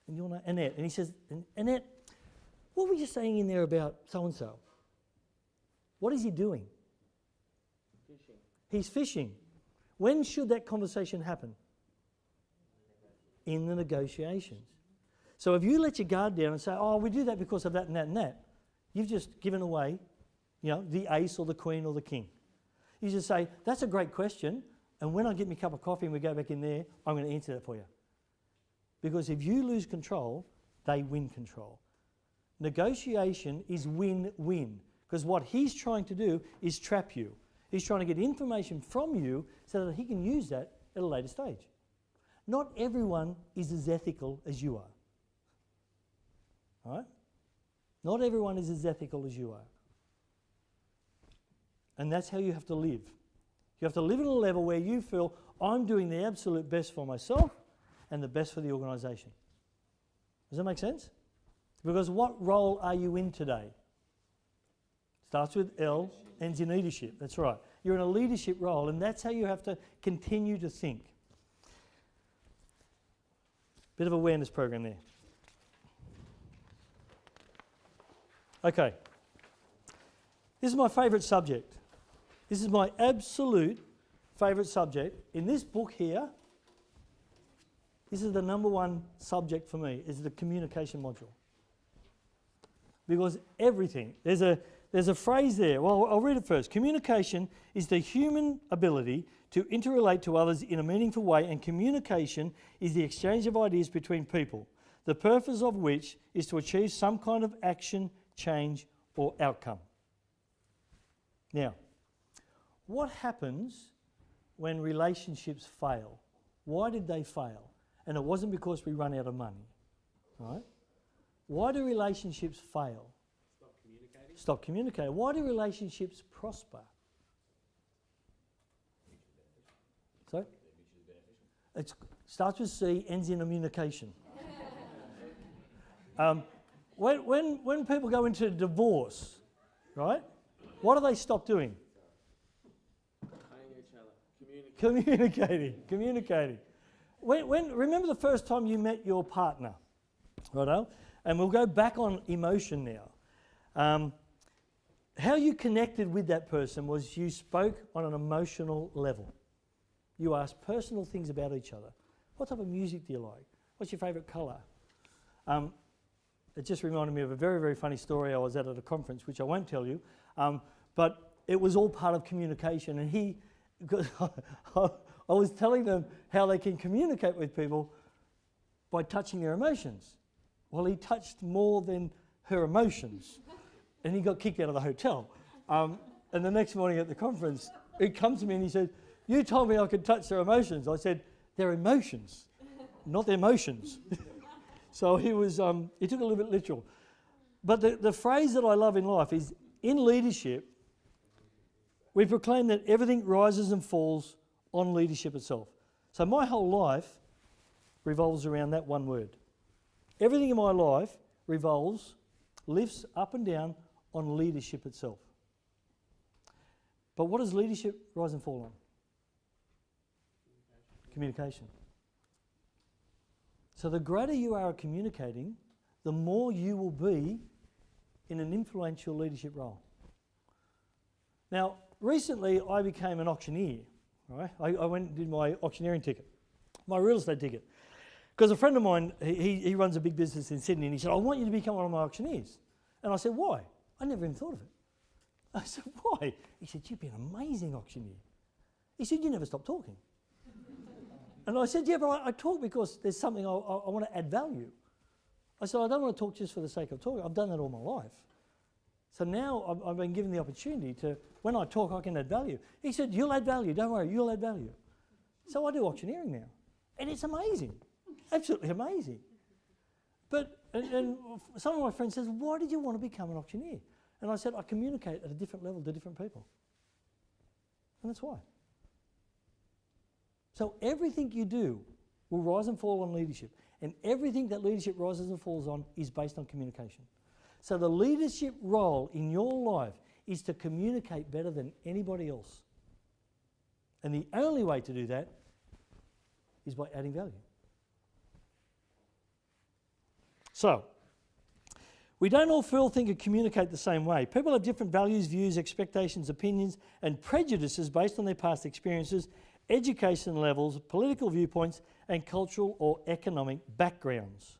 and you'll know Annette, and he says, Annette, what were you saying in there about so-and-so? What is he doing? Fishing. He's fishing. When should that conversation happen? In the negotiations. So if you let your guard down and say, oh, we do that because of that and that and that, you've just given away, the ace or the queen or the king. You just say, that's a great question, and when I get me a cup of coffee and we go back in there, I'm going to answer that for you. Because if you lose control, they win control. Negotiation is win-win, because what he's trying to do is trap you. He's trying to get information from you so that he can use that at a later stage. Not everyone is as ethical as you are. All right? Not everyone is as ethical as you are. And that's how you have to live. You have to live at a level where you feel, I'm doing the absolute best for myself and the best for the organisation. Does that make sense? Because what role are you in today? Starts with L, ends in leadership. That's right. You're in a leadership role, and that's how you have to continue to think. Bit of awareness program there. Okay. This is my favourite subject. This is my absolute favourite subject. In this book here, this is the number one subject for me, is the communication module. Because everything, there's a phrase there. Well, I'll read it first. Communication is the human ability to interrelate to others in a meaningful way, and communication is the exchange of ideas between people, the purpose of which is to achieve some kind of action, change, or outcome. Now, what happens when relationships fail? Why did they fail? And it wasn't because we run out of money, right? Why do relationships fail? Stop communicating. Why do relationships prosper? Sorry? It starts with C, ends in communication. When people go into divorce, right, what do they stop doing? Communicating. Remember the first time you met your partner, righto? And we'll go back on emotion now. How you connected with that person was you spoke on an emotional level. You asked personal things about each other. What type of music do you like? What's your favourite colour? It just reminded me of a very, very funny story I was at a conference, which I won't tell you, but it was all part of communication. And I was telling them how they can communicate with people by touching their emotions. Well, he touched more than her emotions, and he got kicked out of the hotel. And the next morning at the conference, he comes to me and he said, "You told me I could touch their emotions." I said, "Their emotions, not their emotions." So he took it a little bit literal. But the phrase that I love in life is, in leadership, we proclaim that everything rises and falls on leadership itself. So my whole life revolves around that one word. Everything in my life lifts up and down on leadership itself. But what does leadership rise and fall on? Communication. So the greater you are at communicating, the more you will be in an influential leadership role. Now, recently I became an auctioneer. Right? I went and did my auctioneering ticket, my real estate ticket. Because a friend of mine, he runs a big business in Sydney, and he said, "I want you to become one of my auctioneers." And I said, "Why?" I never even thought of it. I said, "Why?" He said, "You'd be an amazing auctioneer." He said, "You never stop talking." And I said, "Yeah, but I talk because there's something I want to add value." I said, "I don't want to talk just for the sake of talking. I've done that all my life. So now I've been given the opportunity to, when I talk, I can add value." He said, "You'll add value, don't worry, you'll add value." So I do auctioneering now, and it's amazing, absolutely amazing. But and some of my friends says, "Why did you want to become an auctioneer?" And I said, "I communicate at a different level to different people." And that's why. So everything you do will rise and fall on leadership, and everything that leadership rises and falls on is based on communication. So the leadership role in your life is to communicate better than anybody else. And the only way to do that is by adding value. So, we don't all feel, think, and communicate the same way. People have different values, views, expectations, opinions, and prejudices based on their past experiences, education levels, political viewpoints, and cultural or economic backgrounds.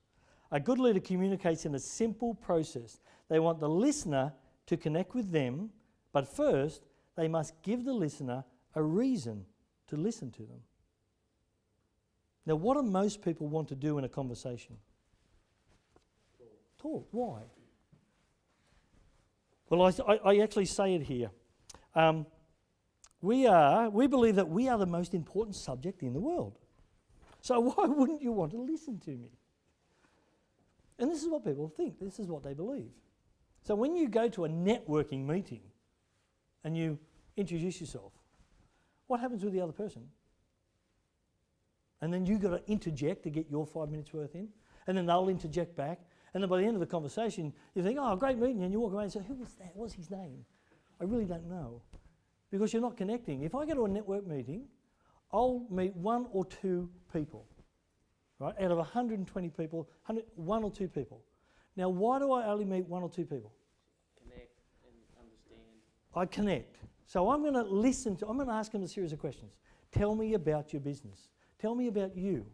A good leader communicates in a simple process. They want the listener to connect with them, but first they must give the listener a reason to listen to them. Now, what do most people want to do in a conversation? Talk. Why? Well, I actually say it here. We believe that we are the most important subject in the world. So why wouldn't you want to listen to me? And this is what people think. This is what they believe. So when you go to a networking meeting and you introduce yourself, what happens with the other person? And then you've got to interject to get your 5 minutes worth in, and then they'll interject back, and then by the end of the conversation, you think, "Oh, great meeting," and you walk away and say, "Who was that? What's his name?" I really don't know. Because you're not connecting. If I go to a network meeting, I'll meet one or two people. Right? Out of 120 people, 1 or 2 people. Now, why do I only meet 1 or 2 people? Connect and understand. I connect. So I'm going to ask them a series of questions. Tell me about your business. Tell me about you.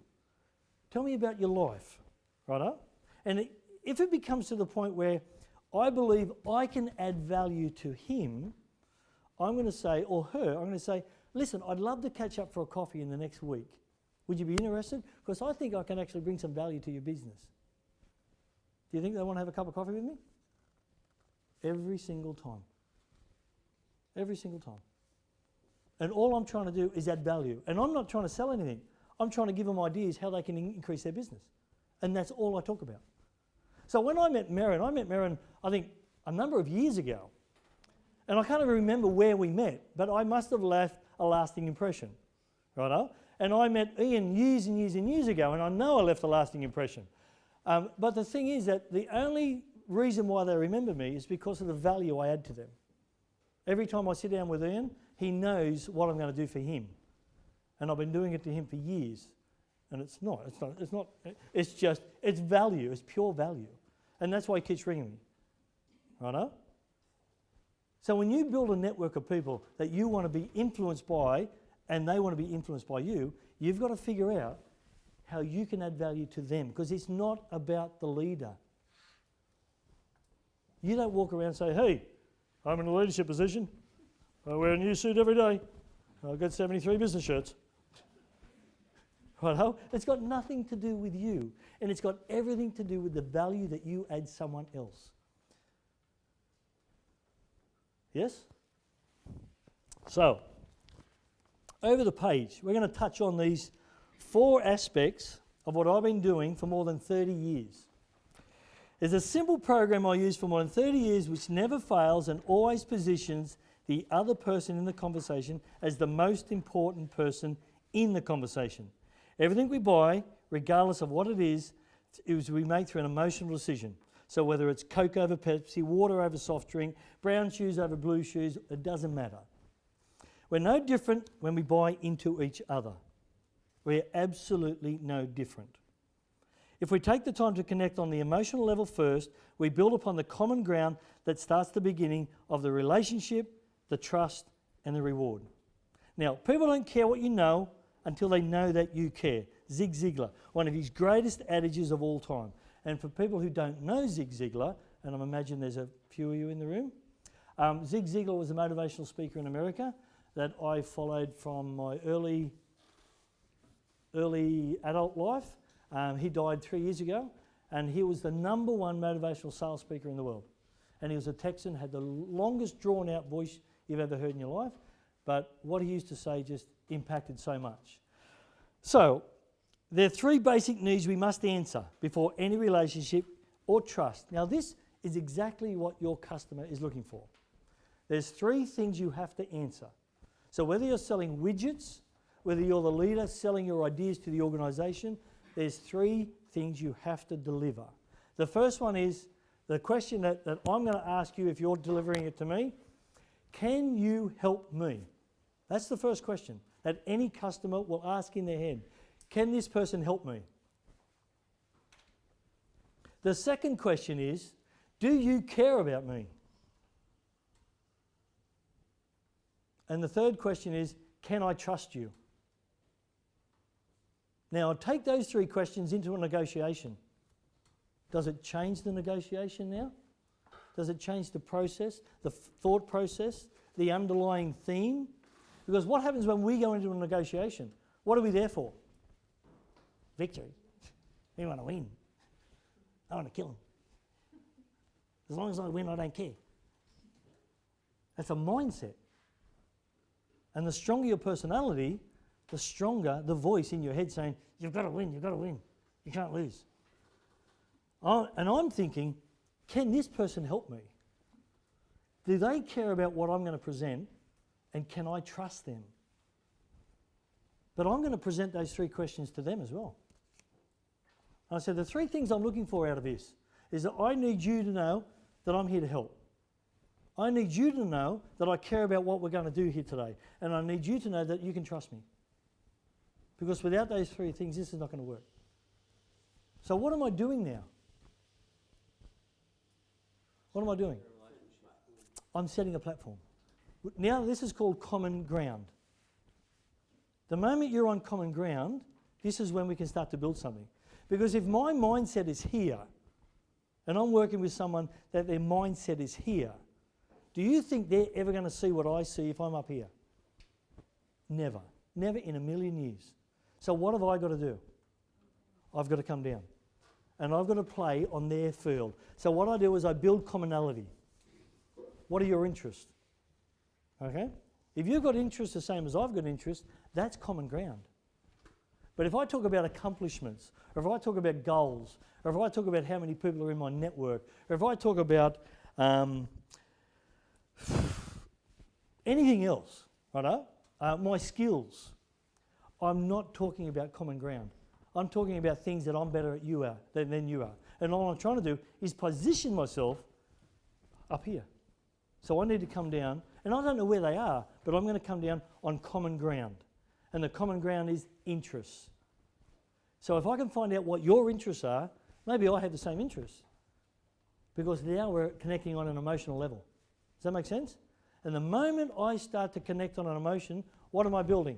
Tell me about your life. Righto? And if it becomes to the point where I believe I can add value to him, I'm going to say, or her, I'm going to say, "Listen, I'd love to catch up for a coffee in the next week. Would you be interested? Because I think I can actually bring some value to your business." Do you think they want to have a cup of coffee with me? Every single time. Every single time. And all I'm trying to do is add value. And I'm not trying to sell anything. I'm trying to give them ideas how they can increase their business. And that's all I talk about. So when I met Merrin, I think, a number of years ago. And I can't even remember where we met, but I must have left a lasting impression. Righto? And I met Ian years and years and years ago, and I know I left a lasting impression. But the thing is that the only reason why they remember me is because of the value I add to them. Every time I sit down with Ian, he knows what I'm going to do for him. And I've been doing it to him for years. And it's just, it's value, it's pure value. And that's why he keeps ringing me. Righto? So when you build a network of people that you want to be influenced by and they want to be influenced by you, you've got to figure out how you can add value to them, because it's not about the leader. You don't walk around and say, hey, I'm in a leadership position. I wear a new suit every day. I've got 73 business shirts. Righto? It's got nothing to do with you, and it's got everything to do with the value that you add someone else. Yes? So, over the page, we're going to touch on these 4 aspects of what I've been doing for more than 30 years. There's a simple program I use for more than 30 years which never fails and always positions the other person in the conversation as the most important person in the conversation. Everything we buy, regardless of what it is we make through an emotional decision. So whether it's Coke over Pepsi, water over soft drink, brown shoes over blue shoes, it doesn't matter. We're no different when we buy into each other. We're absolutely no different. If we take the time to connect on the emotional level first, we build upon the common ground that starts the beginning of the relationship, the trust, and the reward. Now, people don't care what you know until they know that you care. Zig Ziglar, one of his greatest adages of all time. And for people who don't know Zig Ziglar, and I imagine there's a few of you in the room, Zig Ziglar was a motivational speaker in America that I followed from my early adult life. He died 3 years ago, and he was the #1 motivational sales speaker in the world. And he was a Texan, had the longest drawn-out voice you've ever heard in your life, but what he used to say just impacted so much. So, there are 3 basic needs we must answer before any relationship or trust. Now, this is exactly what your customer is looking for. There's 3 things you have to answer. So whether you're selling widgets, whether you're the leader selling your ideas to the organisation, there's 3 things you have to deliver. The first one is the question that I'm going to ask you if you're delivering it to me. Can you help me? That's the first question that any customer will ask in their head. Can this person help me? The second question is, do you care about me? And the third question is, can I trust you? Now, take those 3 questions into a negotiation. Does it change the negotiation now? Does it change the process, the thought process, the underlying theme? Because what happens when we go into a negotiation? What are we there for? Victory. We want to win. I want to kill him. As long as I win, I don't care. That's a mindset. And the stronger your personality, the stronger the voice in your head saying, you've got to win, you've got to win. You can't lose. And I'm thinking, can this person help me? Do they care about what I'm going to present, and can I trust them? But I'm going to present those 3 questions to them as well. And I said, the 3 things I'm looking for out of this is that I need you to know that I'm here to help. I need you to know that I care about what we're going to do here today. And I need you to know that you can trust me. Because without those 3 things, this is not going to work. So what am I doing now? What am I doing? I'm setting a platform. Now this is called common ground. The moment you're on common ground, this is when we can start to build something. Because if my mindset is here, and I'm working with someone that their mindset is here, do you think they're ever going to see what I see if I'm up here? Never. Never in a million years. So what have I got to do? I've got to come down. And I've got to play on their field. So what I do is I build commonality. What are your interests? Okay? If you've got interests the same as I've got interests, that's common ground. But if I talk about accomplishments, or if I talk about goals, or if I talk about how many people are in my network, or if I talk about anything else, righto? My skills, I'm not talking about common ground. I'm talking about things that I'm better at than you are. And all I'm trying to do is position myself up here. So I need to come down, and I don't know where they are, but I'm going to come down on common ground. and the common ground is interests. So if I can find out what your interests are, maybe I have the same interests, because now we're connecting on an emotional level. Does that make sense? And the moment I start to connect on an emotion, what am I building?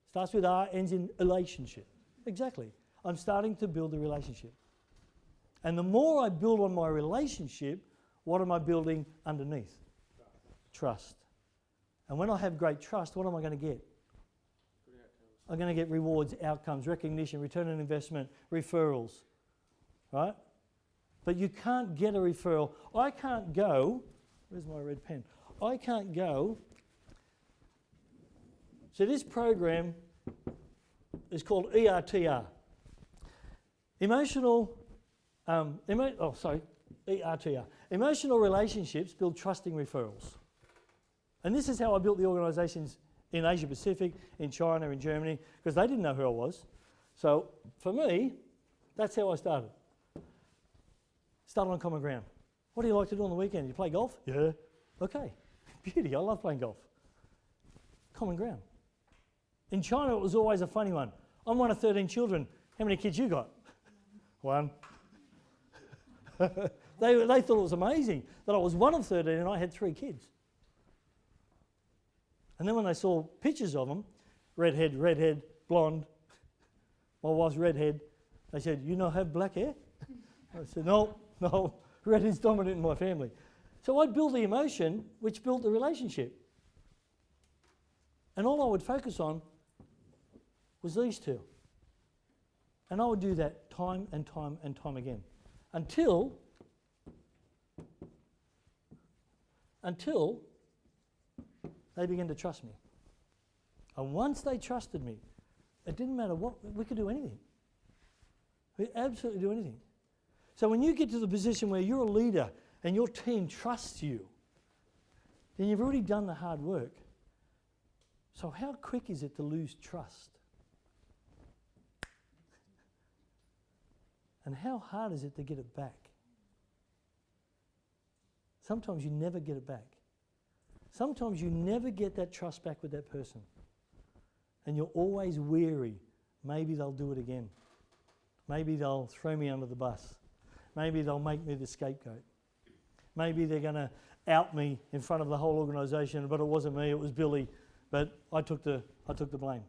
Starts with R, ends in relationship. Exactly. I'm starting to build a relationship. And the more I build on my relationship, what am I building underneath? Trust. And when I have great trust, what am I going to get? I'm going to get rewards, outcomes, recognition, return on investment, referrals. Right? But you can't get a referral. I can't go, where's my red pen? I can't go. So this program is called ERTR. ERTR. Emotional relationships build trusting referrals. And this is how I built the organisations in Asia Pacific, in China, in Germany, because they didn't know who I was. So for me, that's how I started. Started on common ground. What do you like to do on the weekend? You play golf? Yeah. Okay. Beauty. I love playing golf. Common ground. In China, it was always a funny one. I'm one of 13 children. How many kids you got? One. They thought it was amazing that I was one of 13 and I had 3 kids. And then when they saw pictures of them, redhead, blonde, my wife's redhead, they said, "You not have black hair?" I said, no, red is dominant in my family. So I'd build the emotion, which built the relationship. And all I would focus on was these two. And I would do that time and time and time again. Until they began to trust me. And once they trusted me, it didn't matter what, we could do anything. We could absolutely do anything. So when you get to the position where you're a leader and your team trusts you, then you've already done the hard work. So how quick is it to lose trust? And how hard is it to get it back? Sometimes you never get it back. Sometimes you never get that trust back with that person. And you're always weary. Maybe they'll do it again. Maybe they'll throw me under the bus. Maybe they'll make me the scapegoat. Maybe they're going to out me in front of the whole organisation, but it wasn't me, it was Billy, but I took the blame.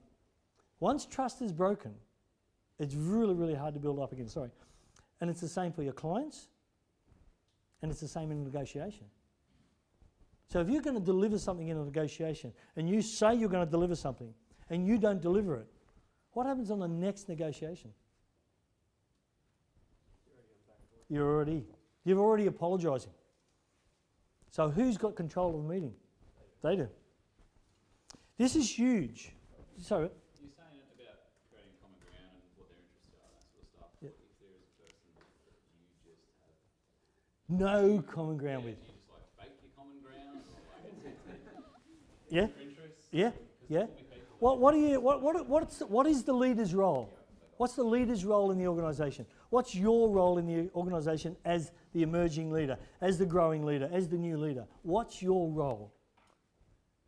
Once trust is broken, it's really, really hard to build up again. Sorry. And it's the same for your clients, and it's the same in negotiation. So if you're going to deliver something in a negotiation, and you say you're going to deliver something, and you don't deliver it, what happens on the next negotiation? You're already apologising. So who's got control of the meeting? They do. This is huge. So You're saying it about creating common ground and what their interests are, that sort of stuff. Yep. If there is a person that you just have... no common ground with. Do you just like fake your common ground? Or like Yeah. your interests? Yeah. Yeah. What is the leader's role? What's the leader's role in the organisation? What's your role in the organisation as the emerging leader, as the growing leader, as the new leader? What's your role?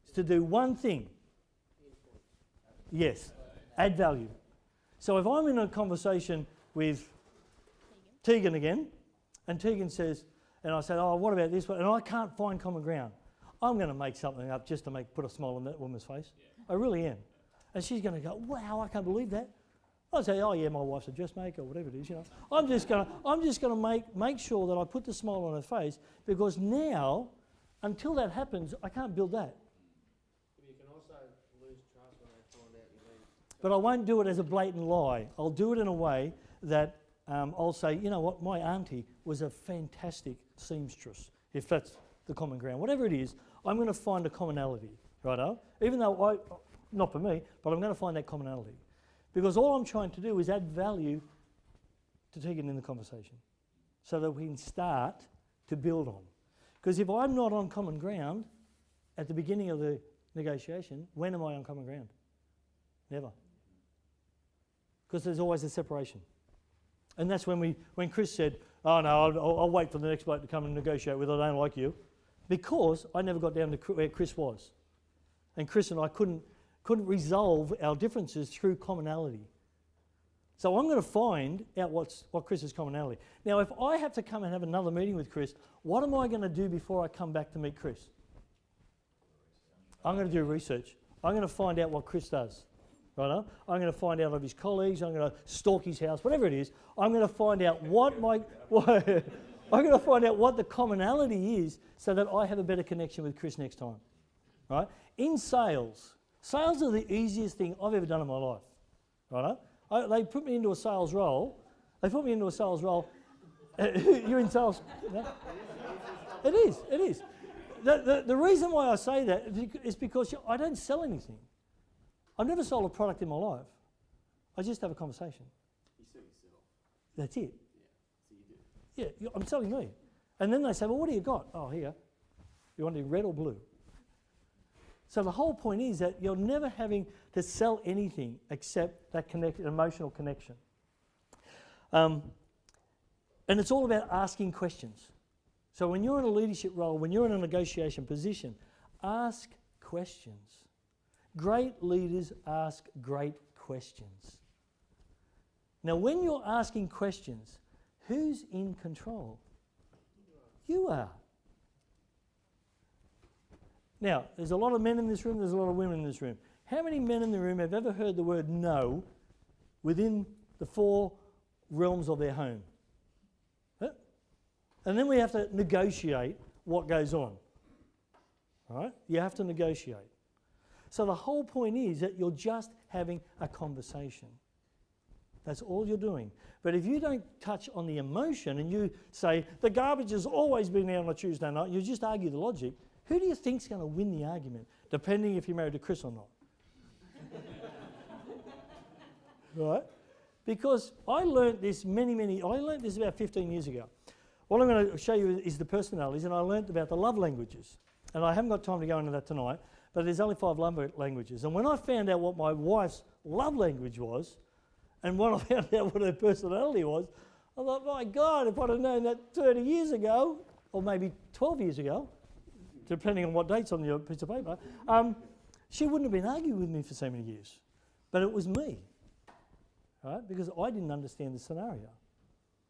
It's to do one thing. Yes, add value. So if I'm in a conversation with Tegan again, and Tegan says, and I say, "Oh, what about this?" and I can't find common ground, I'm going to make something up just to put a smile on that woman's face. I really am. And she's going to go, "Wow, I can't believe that." I'll say, "Oh yeah, my wife's a dressmaker," or whatever it is, you know. I'm just going to make sure that I put the smile on her face, because now, until that happens, I can't build that. But you can also lose trust when they find out you leave. But I won't do it as a blatant lie. I'll do it in a way that I'll say, "You know what, my auntie was a fantastic seamstress," if that's the common ground. Whatever it is, I'm going to find a commonality, righto? Even though not for me, but I'm going to find that commonality. Because all I'm trying to do is add value to Tegan in the conversation so that we can start to build on. Because if I'm not on common ground at the beginning of the negotiation, when am I on common ground? Never. Because there's always a separation. And that's when Chris said, "Oh no, I'll wait for the next bloke to come and negotiate with, I don't like you." Because I never got down to where Chris was. And Chris and I couldn't couldn't resolve our differences through commonality. So I'm going to find out what Chris's commonality. Now, if I have to come and have another meeting with Chris, what am I going to do before I come back to meet Chris? I'm going to do research. I'm going to find out what Chris does. Right? I'm going to find out of his colleagues. I'm going to stalk his house, whatever it is. I'm going to find out what I'm going to find out what the commonality is so that I have a better connection with Chris next time. Right? In sales are the easiest thing I've ever done in my life. Right? They put me into a sales role. You're in sales. No? It is. The reason why I say that is because I don't sell anything. I've never sold a product in my life. I just have a conversation. You sell yourself. That's it. Yeah. So you do. Yeah, I'm selling me. And then they say, well, what do you got? Oh, here. You want it red or blue? So the whole point is that you're never having to sell anything except that emotional connection. And it's all about asking questions. So when you're in a leadership role, when you're in a negotiation position, ask questions. Great leaders ask great questions. Now, when you're asking questions, who's in control? You are. Now, there's a lot of men in this room, there's a lot of women in this room. How many men in the room have ever heard the word no within the 4 realms of their home? Huh? And then we have to negotiate what goes on. All right? You have to negotiate. So the whole point is that you're just having a conversation. That's all you're doing. But if you don't touch on the emotion and you say, the garbage has always been there on a Tuesday night, you just argue the logic, who do you think's going to win the argument, depending if you're married to Chris or not? Right? Because I learnt this about 15 years ago. What I'm going to show you is the personalities, and I learnt about the love languages. And I haven't got time to go into that tonight, but there's only 5 love languages. And when I found out what my wife's love language was, and when I found out what her personality was, I thought, my God, if I'd have known that 30 years ago, or maybe 12 years ago, depending on what date's on your piece of paper, she wouldn't have been arguing with me for so many years. But it was me, right? Because I didn't understand the scenario.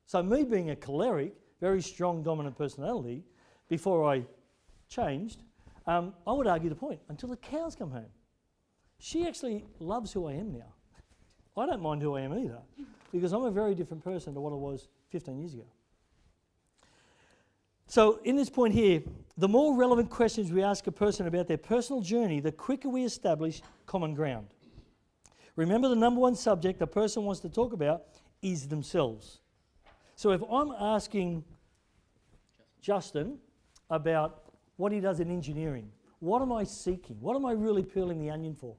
So me being a choleric, very strong, dominant personality, before I changed, I would argue the point until the cows come home. She actually loves who I am now. I don't mind who I am either, because I'm a very different person to what I was 15 years ago. So in this point here, the more relevant questions we ask a person about their personal journey, the quicker we establish common ground. Remember, the number one subject a person wants to talk about is themselves. So if I'm asking Justin about what he does in engineering, what am I seeking? What am I really peeling the onion for?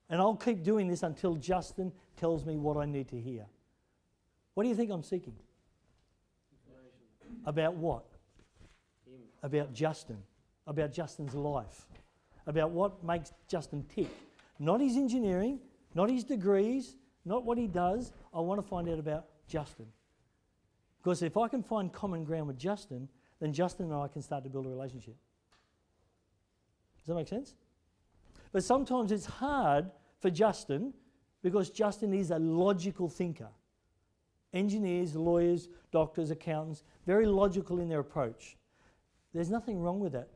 And I'll keep doing this until Justin tells me what I need to hear. What do you think I'm seeking? Information. About what? Him. About Justin. About Justin's life. About what makes Justin tick. Not his engineering, not his degrees, not what he does. I want to find out about Justin. Because if I can find common ground with Justin, then Justin and I can start to build a relationship. Does that make sense? But sometimes it's hard for Justin because Justin is a logical thinker. Engineers, lawyers, doctors, accountants, very logical in their approach. There's nothing wrong with that.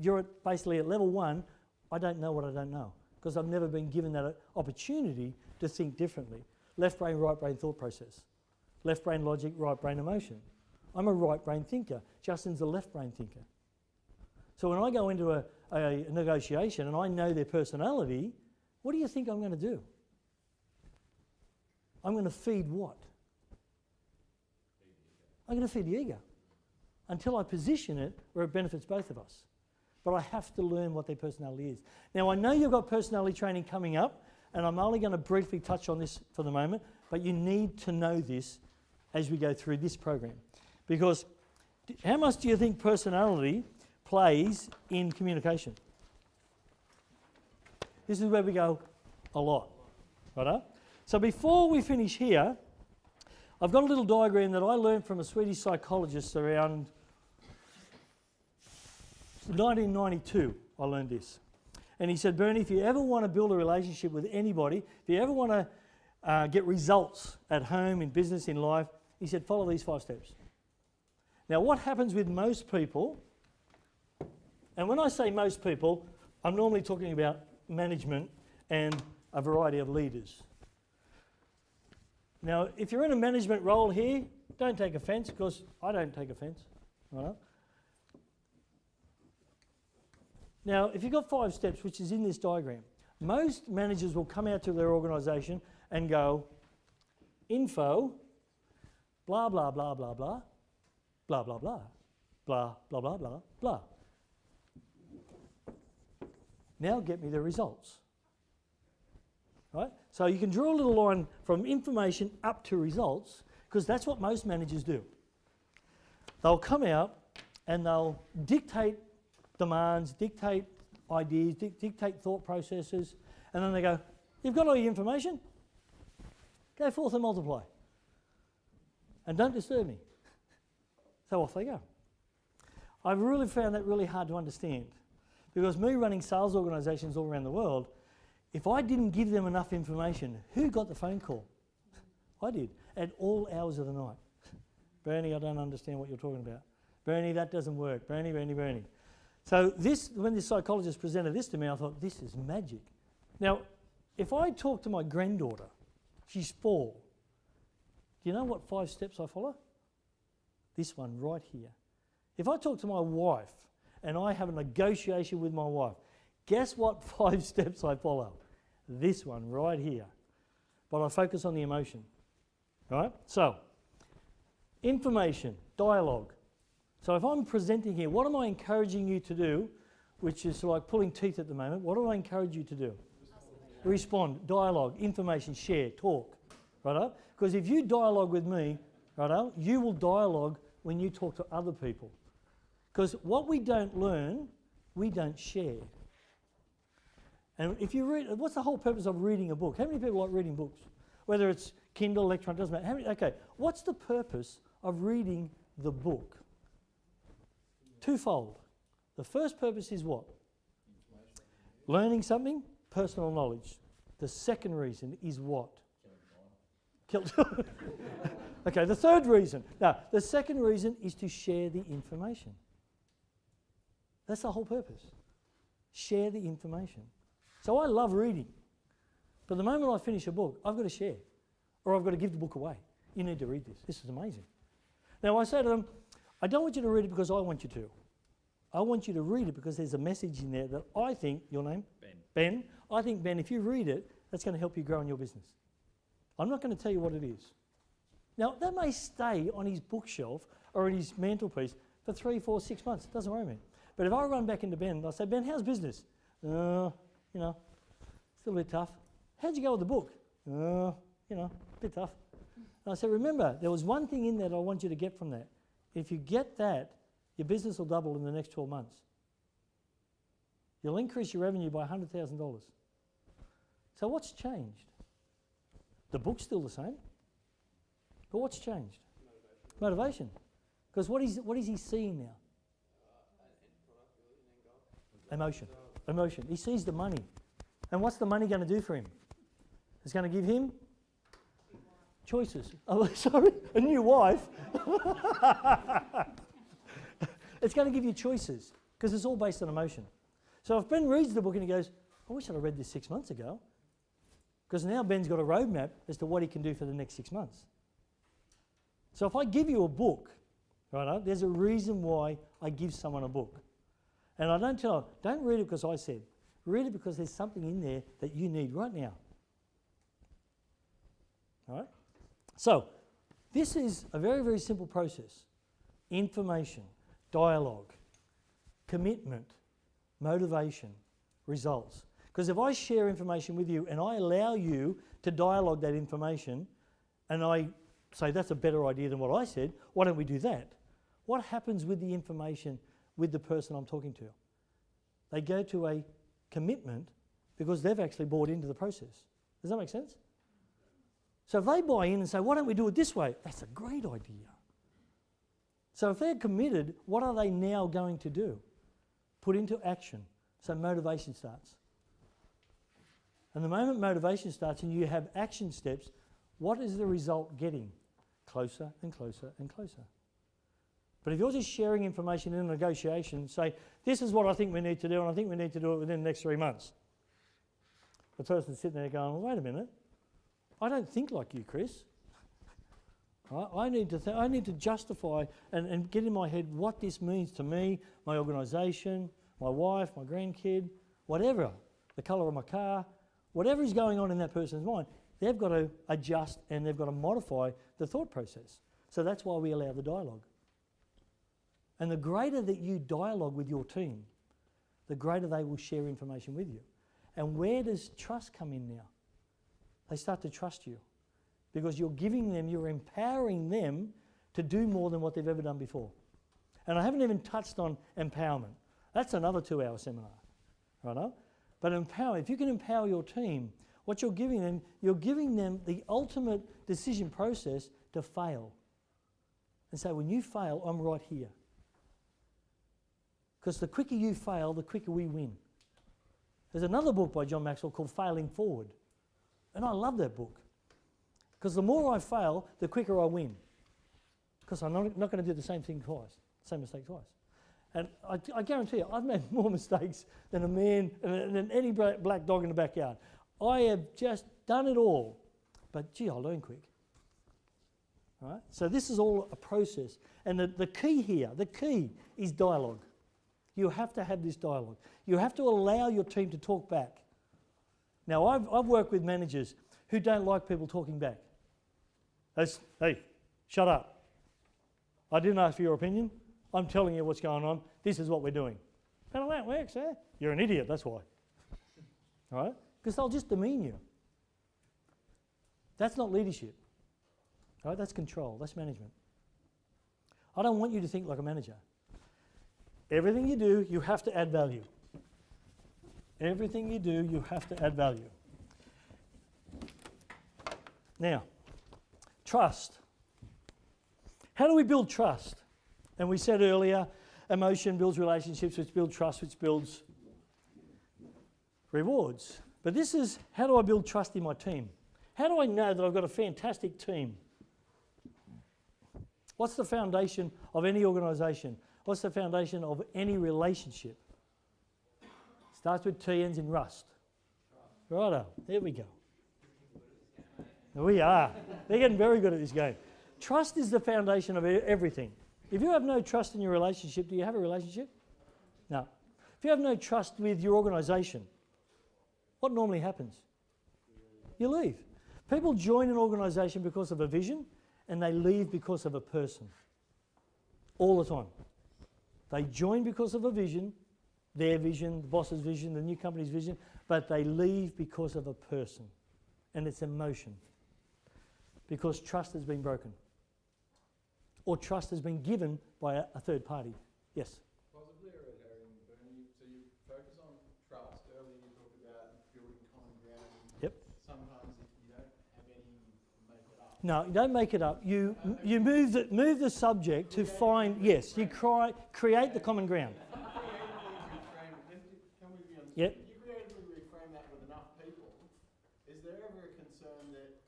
You're basically at level 1, I don't know what I don't know, because I've never been given that opportunity to think differently. Left brain, right brain thought process. Left brain logic, right brain emotion. I'm a right brain thinker. Justin's a left brain thinker. So when I go into a negotiation and I know their personality, what do you think I'm going to do? I'm going to feed what? I'm going to feed the ego until I position it where it benefits both of us. But I have to learn what their personality is. Now, I know you've got personality training coming up, and I'm only going to briefly touch on this for the moment, but you need to know this as we go through this program. Because how much do you think personality plays in communication? This is where we go a lot. Right? So before we finish here, I've got a little diagram that I learned from a Swedish psychologist around 1992. I learned this. And he said, Bernie, if you ever want to build a relationship with anybody, if you ever want to get results at home, in business, in life, he said, follow these 5 steps. Now, what happens with most people, and when I say most people, I'm normally talking about management and a variety of leaders. Now, if you're in a management role here, don't take offence, because I don't take offence. Right? Now, if you've got 5 steps, which is in this diagram, most managers will come out to their organisation and go, info, blah, blah, blah, blah, blah, blah, blah, blah, blah, blah, blah, blah, blah. Now get me the results. Right? So you can draw a little line from information up to results, because that's what most managers do. They'll come out and they'll dictate demands, dictate ideas, dictate thought processes, and then they go, you've got all your information? Go forth and multiply. And don't disturb me. So off they go. I've really found that really hard to understand, because me running sales organisations all around the world, if I didn't give them enough information, who got the phone call? I did, at all hours of the night. Bernie, I don't understand what you're talking about. Bernie, that doesn't work. Bernie, Bernie, Bernie. So this, when the psychologist presented this to me, I thought, this is magic. Now, if I talk to my granddaughter, she's 4, do you know what 5 steps I follow? This one right here. If I talk to my wife and I have a negotiation with my wife, guess what 5 steps I follow? This one right here. But I focus on the emotion. Right? So, information, dialogue. So if I'm presenting here, what am I encouraging you to do, which is like pulling teeth at the moment? What do I encourage you to do? Respond, dialogue, information, share, talk. Righto? Because if you dialogue with me, righto, you will dialogue when you talk to other people. Because what we don't learn, we don't share. And if you read, what's the whole purpose of reading a book? How many people like reading books? Whether it's Kindle, Electron, doesn't matter. How many, okay, what's the purpose of reading the book? Twofold. The first purpose is what? Learning something, personal knowledge. The second reason is what? Okay, the third reason. Now, the second reason is to share the information. That's the whole purpose. Share the information. So I love reading. But the moment I finish a book, I've got to share. Or I've got to give the book away. You need to read this. This is amazing. Now I say to them, I don't want you to read it because I want you to. I want you to read it because there's a message in there that I think, your name? Ben. Ben. I think, Ben, if you read it, that's going to help you grow in your business. I'm not going to tell you what it is. Now, that may stay on his bookshelf or on his mantelpiece for 3, 4, 6 months. It doesn't worry me. But if I run back into Ben, I'll say, Ben, how's business? Still a bit tough. How'd you go with the book? A bit tough. And I said, remember, there was one thing in there that I want you to get from that. If you get that, your business will double in the next 12 months. You'll increase your revenue by $100,000. So what's changed? The book's still the same. But what's changed? Motivation. Because what is he seeing now? Emotion. Emotion. He sees the money. And what's the money going to do for him? It's going to give him choices. Oh, sorry, a new wife. It's going to give you choices because it's all based on emotion. So if Ben reads the book and he goes, I wish I'd have read this 6 months ago, because now Ben's got a roadmap as to what he can do for the next 6 months. So if I give you a book, right, there's a reason why I give someone a book. And I don't tell them, don't read it because I said. Read it because there's something in there that you need right now. All right? So this is a very, very simple process. Information, dialogue, commitment, motivation, results. Because if I share information with you and I allow you to dialogue that information and I say that's a better idea than what I said, why don't we do that? What happens with the information with the person I'm talking to? They go to a commitment because they've actually bought into the process. Does that make sense? So if they buy in and say, why don't we do it this way? That's a great idea. So if they're committed, what are they now going to do? Put into action. So motivation starts. And the moment motivation starts and you have action steps, what is the result getting? Closer and closer and closer. But if you're just sharing information in a negotiation, say, this is what I think we need to do, and I think we need to do it within the next 3 months. The person's sitting there going, well, wait a minute, I don't think like you, Chris. I need to justify and get in my head what this means to me, my organisation, my wife, my grandkid, whatever, the colour of my car, whatever is going on in that person's mind, they've got to adjust and they've got to modify the thought process. So that's why we allow the dialogue. And the greater that you dialogue with your team, the greater they will share information with you. And where does trust come in now? They start to trust you because you're giving them, you're empowering them to do more than what they've ever done before. And I haven't even touched on empowerment. That's another 2-hour seminar, right? But if you can empower your team, what you're giving them the ultimate decision process to fail. And say, when you fail, I'm right here. Because the quicker you fail, the quicker we win. There's another book by John Maxwell called Failing Forward. And I love that book. Because the more I fail, the quicker I win. Because I'm not going to do the same mistake twice. And I guarantee you, I've made more mistakes than a man, than any black dog in the backyard. I have just done it all. But gee, I learn quick. All right? So this is all a process. And the key is dialogue. You have to have this dialogue. You have to allow your team to talk back. Now, I've worked with managers who don't like people talking back. Hey, shut up. I didn't ask for your opinion. I'm telling you what's going on. This is what we're doing. How that works, eh? You're an idiot, that's why. All right? Because they'll just demean you. That's not leadership. All right? That's control. That's management. I don't want you to think like a manager. Everything you do, you have to add value. Everything you do, you have to add value. Now, trust. How do we build trust? And we said earlier, emotion builds relationships, which build trust, which builds rewards. But this is, how do I build trust in my team? How do I know that I've got a fantastic team? What's the foundation of any organisation? What's the foundation of any relationship? Starts with T, ends in rust. Righto, there we go. We are. They're getting very good at this game. Trust is the foundation of everything. If you have no trust in your relationship, do you have a relationship? No. If you have no trust with your organisation, what normally happens? You leave. People join an organisation because of a vision and they leave because of a person. All the time. They join because of a vision, their vision, the boss's vision, the new company's vision, but they leave because of a person. And it's emotion. Because trust has been broken. Or trust has been given by a third party. Yes? Possibly a red herring, Bernie. So you focus on trust. Earlier you talked about building common ground. Yep. Sometimes if you don't have any, you make it up. No, you don't make it up. You move the subject to find, yes, you create the common ground. Can we be on? Yep. If you creatively reframe that with enough people, is there ever a concern that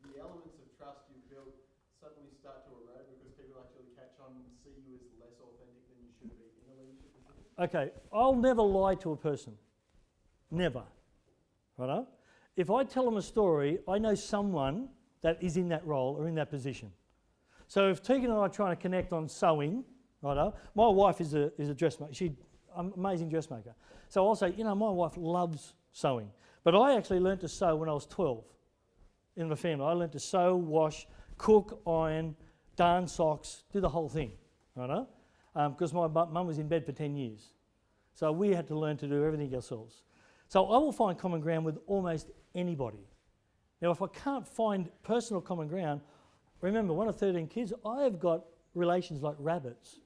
the elements of trust you've built suddenly start to erode because people actually catch on and see you as less authentic than you should be in a leadership position? Okay, I'll never lie to a person. Never. Righto? If I tell them a story, I know someone that is in that role or in that position. So if Tegan and I are trying to connect on sewing, righto, my wife is a dressmaker. She's an amazing dressmaker. So I'll say, my wife loves sewing. But I actually learnt to sew when I was 12 in the family. I learnt to sew, wash, cook, iron, darn socks, do the whole thing, righto? Because my mum was in bed for 10 years. So we had to learn to do everything ourselves. So I will find common ground with almost anybody. Now, if I can't find personal common ground, remember, one of 13 kids, I have got relations like rabbits.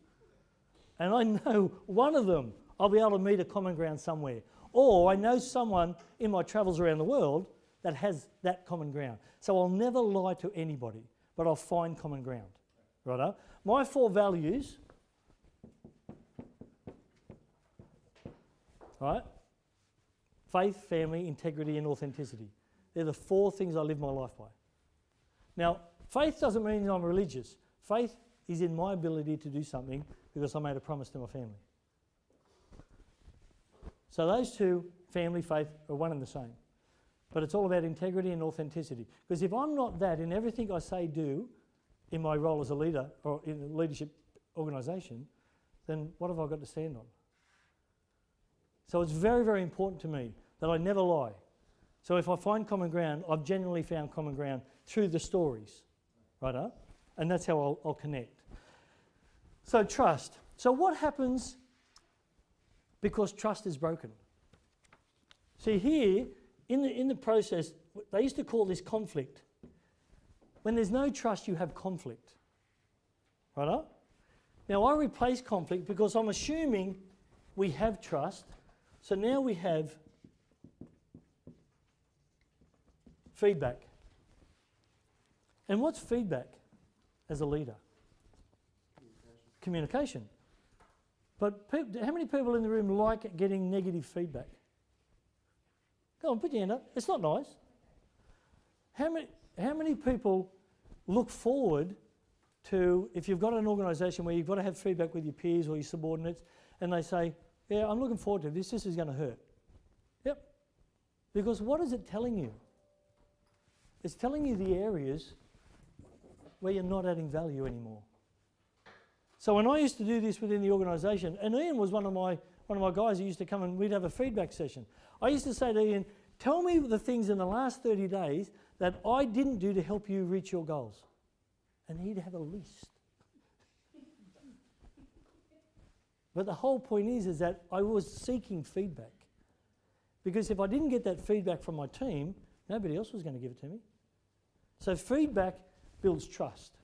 And I know one of them, I'll be able to meet a common ground somewhere. Or I know someone in my travels around the world that has that common ground. So I'll never lie to anybody, but I'll find common ground. Righto? My 4 values, right? faith, family, integrity, and authenticity. They're the 4 things I live my life by. Now, faith doesn't mean I'm religious. Faith is in my ability to do something because I made a promise to my family. So those 2, family, faith, are one and the same. But it's all about integrity and authenticity. Because if I'm not that in everything I say do in my role as a leader or in a leadership organisation, then what have I got to stand on? So it's very, very important to me that I never lie. So if I find common ground, I've generally found common ground through the stories, right? And that's how I'll connect. So trust. So what happens because trust is broken? See here, in the process, they used to call this conflict. When there's no trust, you have conflict, right? Now I replace conflict because I'm assuming we have trust. So now we have feedback. And what's feedback as a leader? Communication. But how many people in the room like getting negative feedback? Go on, put your hand up. It's not nice. How many people look forward to, if you've got an organisation where you've got to have feedback with your peers or your subordinates, and they say, yeah, I'm looking forward to this. This is going to hurt. Yep. Because what is it telling you? It's telling you the areas where you're not adding value anymore. So when I used to do this within the organisation, and Ian was one of my guys who used to come and we'd have a feedback session. I used to say to Ian, tell me the things in the last 30 days that I didn't do to help you reach your goals. And he'd have a list. But the whole point is that I was seeking feedback. Because if I didn't get that feedback from my team, nobody else was going to give it to me. So feedback builds trust.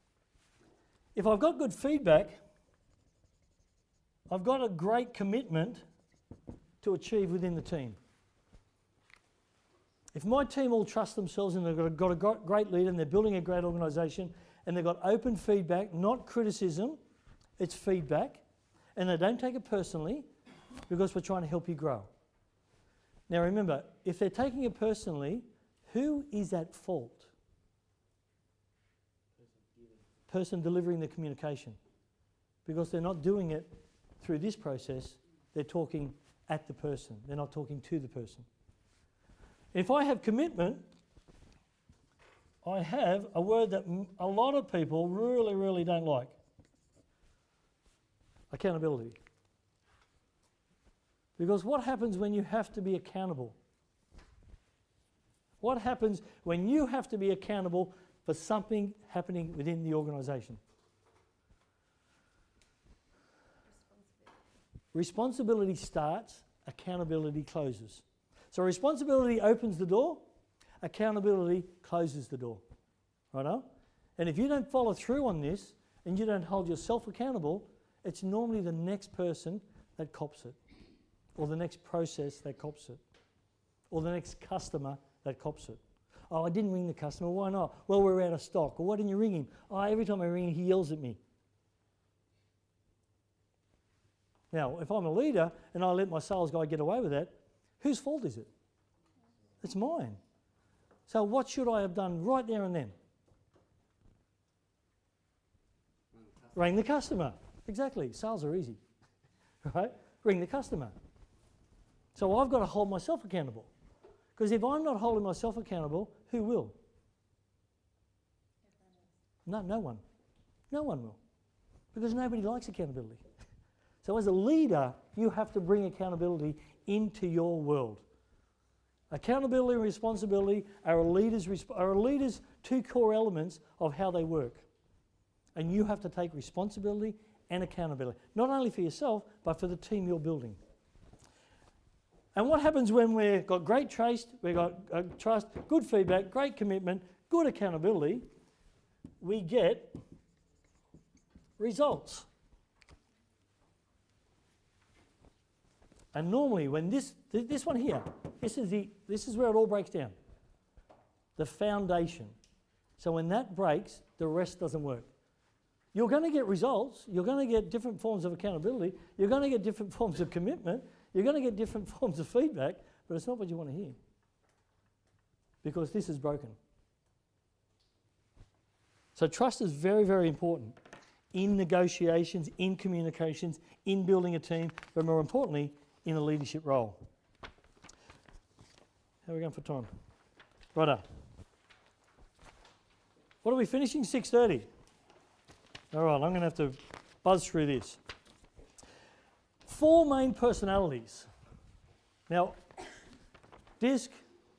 If I've got good feedback, I've got a great commitment to achieve within the team. If my team all trust themselves and they've got a great leader and they're building a great organisation and they've got open feedback, not criticism, it's feedback, and they don't take it personally because we're trying to help you grow. Now remember, if they're taking it personally, who is at fault? Person delivering the communication. Because they're not doing it through this process, they're talking at the person. They're not talking to the person. If I have commitment, I have a word that a lot of people really, really don't like. Accountability. Because what happens when you have to be accountable? What happens when you have to be accountable for something happening within the organisation? Responsibility starts, accountability closes. So responsibility opens the door, accountability closes the door. Righto? And if you don't follow through on this and you don't hold yourself accountable, it's normally the next person that cops it, or the next process that cops it, or the next customer that cops it. Oh, I didn't ring the customer. Why not? Well, we're out of stock. Or why didn't you ring him? Oh, every time I ring him, he yells at me. Now, if I'm a leader and I let my sales guy get away with that, whose fault is it? It's mine. So what should I have done right there and then? Ring the customer. Exactly. Sales are easy. Right? Ring the customer. So I've got to hold myself accountable. Because if I'm not holding myself accountable, who will? No one. No one will. Because nobody likes accountability. So as a leader, you have to bring accountability into your world. Accountability and responsibility are a leader's 2 core elements of how they work. And you have to take responsibility and accountability, not only for yourself, but for the team you're building. And what happens when we've got great trust, we've got trust, good feedback, great commitment, good accountability, we get results. And normally when this one here, this is where it all breaks down. The foundation. So when that breaks, the rest doesn't work. You're going to get results, you're going to get different forms of accountability, you're going to get different forms of commitment, you're going to get different forms of feedback, but it's not what you want to hear. Because this is broken. So trust is very, very important in negotiations, in communications, in building a team, but more importantly, in a leadership role. How are we going for time? Righto. What are we finishing? 6:30. All right, I'm going to have to buzz through this. 4 main personalities. Now, DISC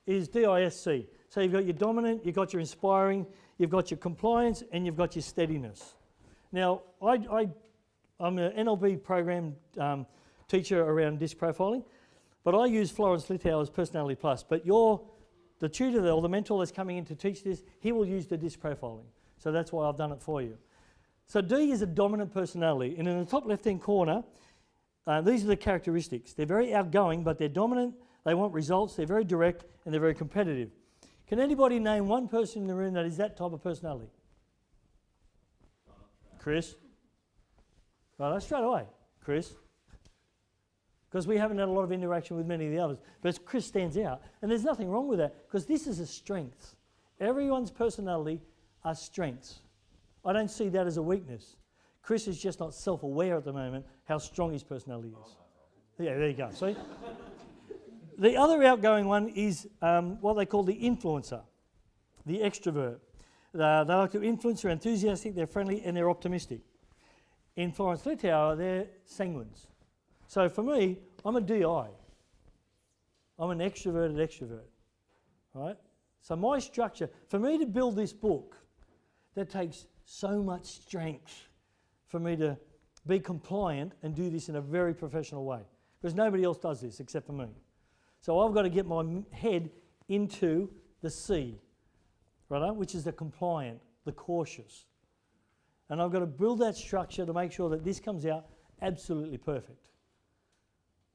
is D-I-S-C. So you've got your dominant, you've got your inspiring, you've got your compliance, and you've got your steadiness. Now, I'm an NLP program teacher around DISC profiling, but I use Florence Littauer's Personality Plus. But the tutor or the mentor that's coming in to teach this, he will use the DISC profiling. So that's why I've done it for you. So D is a dominant personality, and in the top left-hand corner, these are the characteristics. They're very outgoing, but they're dominant, they want results, they're very direct, and they're very competitive. Can anybody name one person in the room that is that type of personality? Chris? Right, straight away. Chris? Because we haven't had a lot of interaction with many of the others. But Chris stands out. And there's nothing wrong with that, because this is a strength. Everyone's personality are strengths. I don't see that as a weakness. Chris is just not self-aware at the moment how strong his personality is. Yeah, there you go. See? The other outgoing one is what they call the influencer, the extrovert. They like to influence, they're enthusiastic, they're friendly, and they're optimistic. In Florence Littauer, they're sanguines. So for me, I'm a DI. I'm an extroverted extrovert, right? So my structure, for me to build this book, that takes so much strength for me to be compliant and do this in a very professional way. Because nobody else does this except for me. So I've got to get my head into the C, right, which is the compliant, the cautious. And I've got to build that structure to make sure that this comes out absolutely perfect.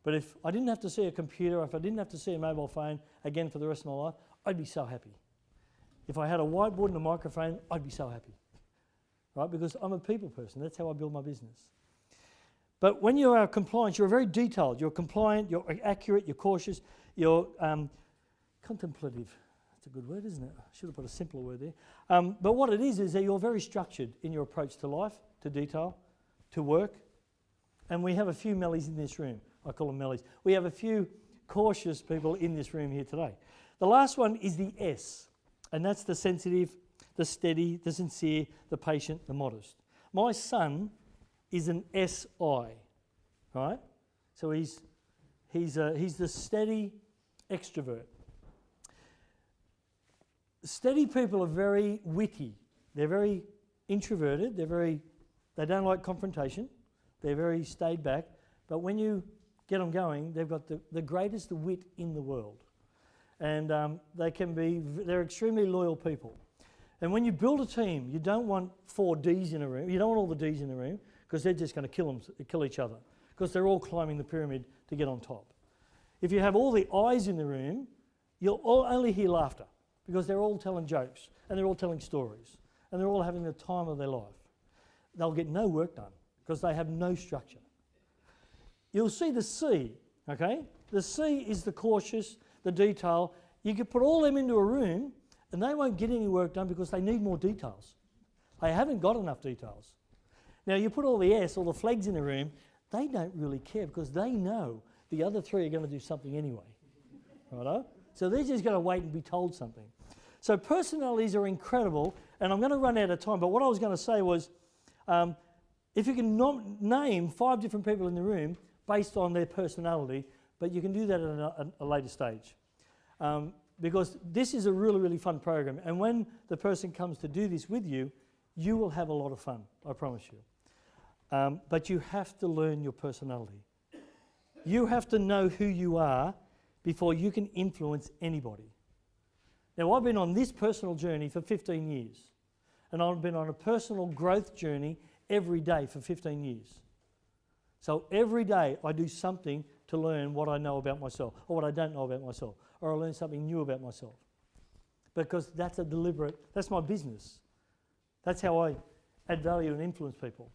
But if I didn't have to see a computer, if I didn't have to see a mobile phone again for the rest of my life, I'd be so happy. If I had a whiteboard and a microphone, I'd be so happy. Right? Because I'm a people person. That's how I build my business. But when you are compliant, you're very detailed. You're compliant, you're accurate, you're cautious, you're contemplative. That's a good word, isn't it? I should have put a simpler word there. But what it is that you're very structured in your approach to life, to detail, to work. And we have a few Mellies in this room. I call them Mellies. We have a few cautious people in this room here today. The last one is the S, and that's the sensitive, the steady, the sincere, the patient, the modest. My son is an SI, right? So he's the steady extrovert. Steady people are very witty. They're very introverted. They don't like confrontation. They're very stayed back. But when you get them going, they've got the greatest wit in the world. And they're extremely loyal people. And when you build a team, you don't want 4 Ds in a room. You don't want all the Ds in the room, because they're just going to kill each other, because they're all climbing the pyramid to get on top. If you have all the I's in the room, you'll only hear laughter, because they're all telling jokes, and they're all telling stories, and they're all having the time of their life. They'll get no work done, because they have no structure. You'll see the C, okay? The C is the cautious, the detail. You could put all them into a room, and they won't get any work done because they need more details. They haven't got enough details. Now, you put all the S, all the flags in the room, they don't really care, because they know the other 3 are going to do something anyway. Righto? So they're just going to wait and be told something. So personalities are incredible, and I'm going to run out of time, but what I was going to say was, if you can name 5 different people in the room based on their personality, but you can do that at a later stage. Because this is a really, really fun program, and when the person comes to do this with you, you will have a lot of fun, I promise you. But you have to learn your personality. You have to know who you are before you can influence anybody. Now, I've been on this personal journey for 15 years, and I've been on a personal growth journey every day for 15 years. So every day I do something to learn what I know about myself, or what I don't know about myself, or I learn something new about myself. Because that's my business. That's how I add value and influence people.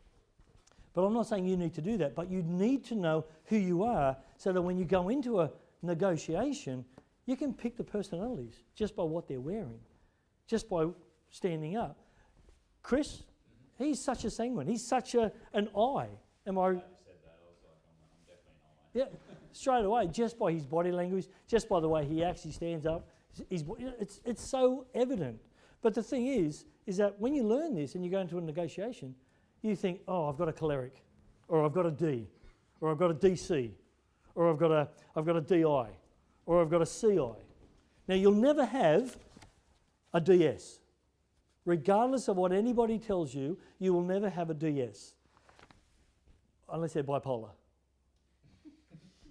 But I'm not saying you need to do that, but you need to know who you are, so that when you go into a negotiation, you can pick the personalities just by what they're wearing, just by standing up. Chris, he's such a sanguine. He's such an I. Am I? You said that, I was like, I'm definitely an I. Yeah, straight away, just by his body language, just by the way he acts, he stands up. It's so evident. But the thing is that when you learn this and you go into a negotiation, you think, oh, I've got a choleric, or I've got a D, or I've got a DC, or I've got a DI, or I've got a CI. Now you'll never have a DS. Regardless of what anybody tells you, you will never have a DS. Unless they're bipolar.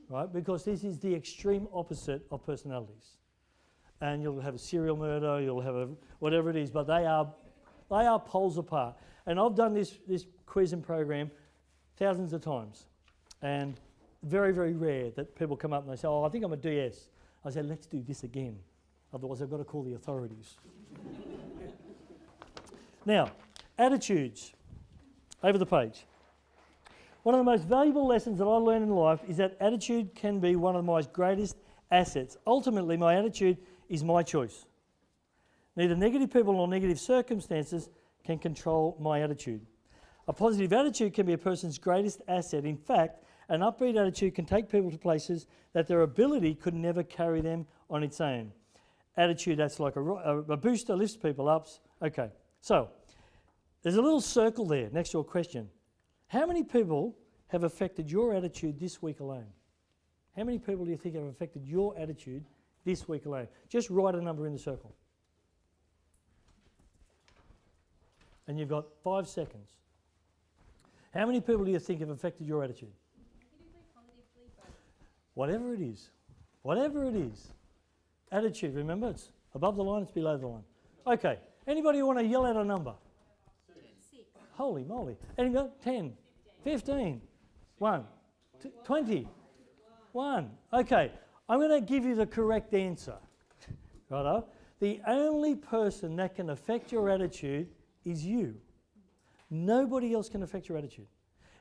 Right? Because this is the extreme opposite of personalities. And you'll have a serial murder, you'll have a whatever it is, but they are poles apart. And I've done this quiz and program thousands of times. And very, very rare that people come up and they say, oh, I think I'm a DS. I say, let's do this again. Otherwise I've got to call the authorities. Now, attitudes. Over the page. One of the most valuable lessons that I learned in life is that attitude can be one of my greatest assets. Ultimately, my attitude is my choice. Neither negative people nor negative circumstances can control my attitude. A positive attitude can be a person's greatest asset. In fact, an upbeat attitude can take people to places that their ability could never carry them on its own. Attitude that's like a booster, lifts people up. Okay, so there's a little circle there next to a question. How many people have affected your attitude this week alone? How many people do you think have affected your attitude this week alone? Just write a number in the circle. And you've got 5 seconds. How many people do you think have affected your attitude? Negatively, positively, both. Whatever it is. Whatever it is. Attitude, remember, it's above the line, it's below the line. Okay, anybody want to yell out a number? 6. Holy moly. Anybody? 10, 15, 1, 20, 1. Okay, I'm going to give you the correct answer. Righto? The only person that can affect your attitude is you. Nobody else can affect your attitude.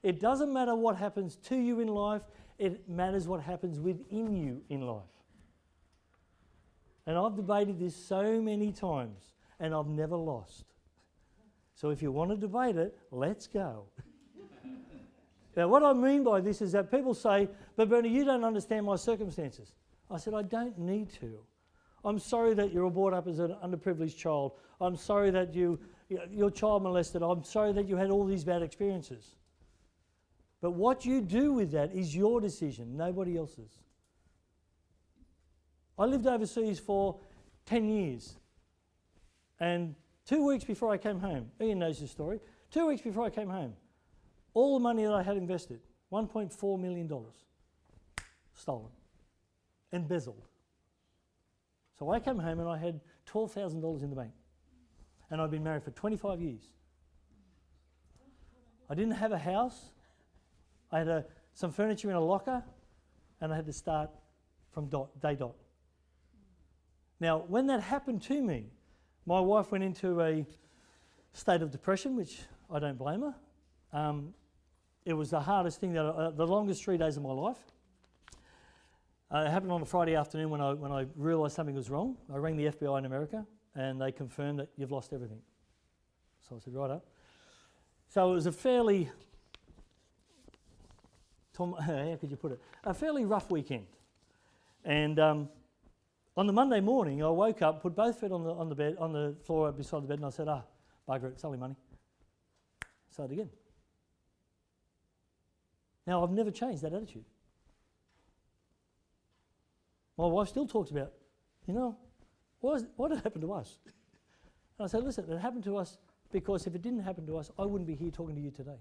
It doesn't matter what happens to you in life, it matters what happens within you in life. And I've debated this so many times, and I've never lost. So if you want to debate it, let's go. Now, what I mean by this is that people say, but Bernie, you don't understand my circumstances. I said, I don't need to. I'm sorry that you were brought up as an underprivileged child. I'm sorry that your child molested. I'm sorry that you had all these bad experiences. But what you do with that is your decision, nobody else's. I lived overseas for 10 years. And 2 weeks before I came home, Ian knows this story, 2 weeks before I came home, all the money that I had invested, $1.4 million, stolen, embezzled. So I came home and I had $12,000 in the bank. And I'd been married for 25 years. I didn't have a house. I had some furniture in a locker, and I had to start from day dot. Now, when that happened to me, my wife went into a state of depression, which I don't blame her. It was the hardest thing, the longest 3 days of my life. It happened on a Friday afternoon when I realised something was wrong. I rang the FBI in America, and they confirmed that you've lost everything. So I said, right up. So it was a fairly, how could you put it? A fairly rough weekend. And on the Monday morning, I woke up, put both feet on the bed, on the floor beside the bed, and I said, bugger it, it's only money. Start again. Now, I've never changed that attitude. My wife still talks about, what happened to us? And I said, listen, it happened to us because if it didn't happen to us, I wouldn't be here talking to you today.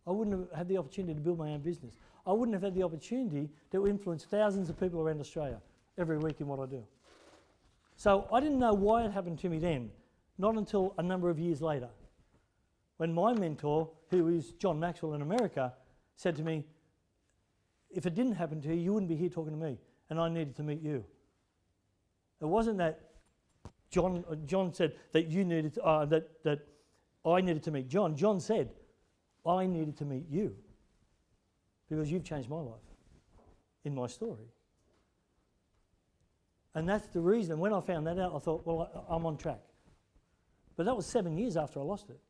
I wouldn't have had the opportunity to build my own business. I wouldn't have had the opportunity to influence thousands of people around Australia every week in what I do. So I didn't know why it happened to me then, not until a number of years later, when my mentor, who is John Maxwell in America, said to me, if it didn't happen to you, you wouldn't be here talking to me, and I needed to meet you. It wasn't that John said that you needed to, that I needed to meet John. John said, I needed to meet you because you've changed my life. in my story. And that's the reason. When I found that out, I thought, well, I'm on track. But that was 7 years after I lost it.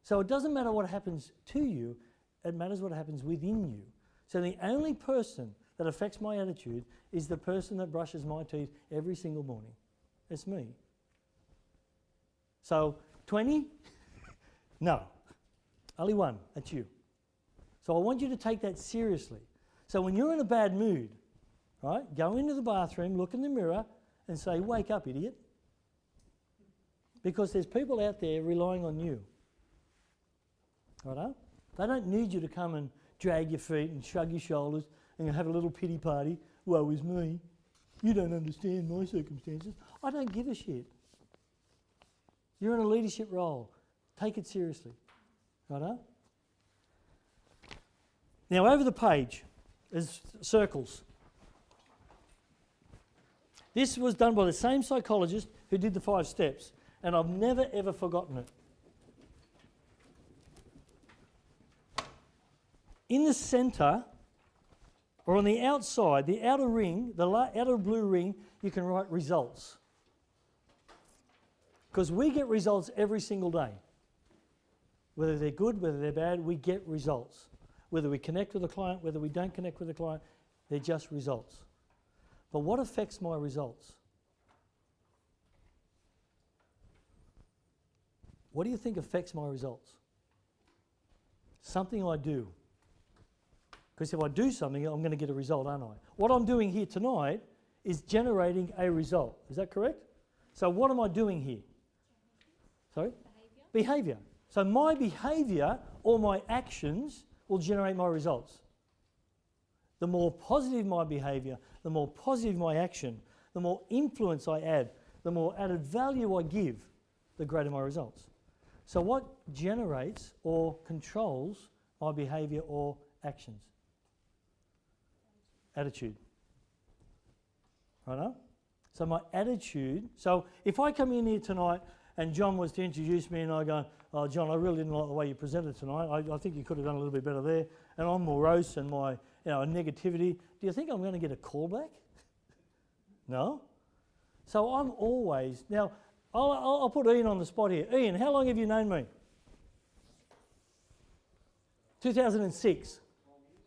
So it doesn't matter what happens to you, it matters what happens within you. So the only person that affects my attitude is the person that brushes my teeth every single morning. It's me. So 20? No. Only one. That's you. So I want you to take that seriously. So when you're in a bad mood, right, go into the bathroom, look in the mirror and say, wake up, idiot. Because there's people out there relying on you. Righto? They don't need you to come and drag your feet and shrug your shoulders and have a little pity party. Woe is me. You don't understand my circumstances. I don't give a shit. You're in a leadership role. Take it seriously. Righto? Now over the page is circles. This was done by the same psychologist who did the 5 steps, and I've never ever forgotten it. In the centre, or on the outside, the outer ring, the outer blue ring, you can write results. Because we get results every single day. Whether they're good, whether they're bad, we get results. Whether we connect with a client, whether we don't connect with a client, they're just results. But what affects my results? What do you think affects my results? Something I do. Because if I do something, I'm going to get a result, aren't I? What I'm doing here tonight is generating a result. Is that correct? So what am I doing here? Sorry? Behaviour. So my behaviour or my actions will generate my results. The more positive my behaviour, the more positive my action, the more influence I add, the more added value I give, the greater my results. So what generates or controls my behaviour or actions? Attitude. Right? So my attitude, so if I come in here tonight and John was to introduce me and I go, oh John, I really didn't like the way you presented tonight, I think you could have done a little bit better there, and I'm morose and my negativity, do you think I'm going to get a call back? No? So I'm always, now I'll put Ian on the spot here. Ian, how long have you known me? 2006.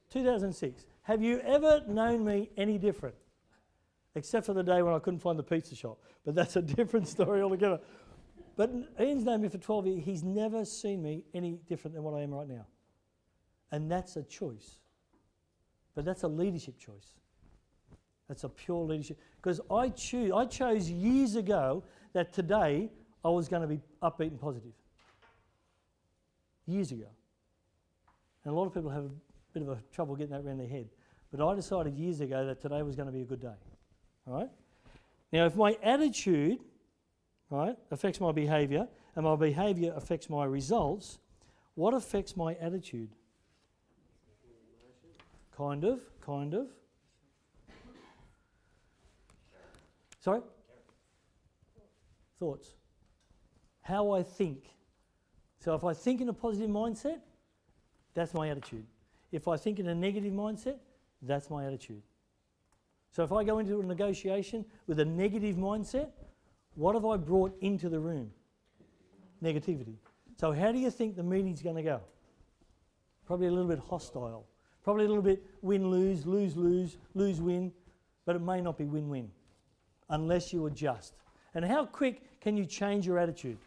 2006. Have you ever known me any different? Except for the day when I couldn't find the pizza shop. But that's a different story altogether. But Ian's known me for 12 years. He's never seen me any different than what I am right now. And that's a choice. But that's a leadership choice. That's a pure leadership. Because I chose years ago that today I was going to be upbeat and positive. Years ago. And a lot of people have a bit of a trouble getting that around their head. But I decided years ago that today was going to be a good day. All right? Now, if my attitude, right, affects my behaviour, and my behaviour affects my results, what affects my attitude? Kind of. Sorry? Thoughts. How I think. So if I think in a positive mindset, that's my attitude. If I think in a negative mindset, that's my attitude. So if I go into a negotiation with a negative mindset, what have I brought into the room? Negativity. So how do you think the meeting's going to go? Probably a little bit hostile. Probably a little bit win-lose, lose-lose, lose-win, but it may not be win-win unless you adjust. And how quick can you change your attitude?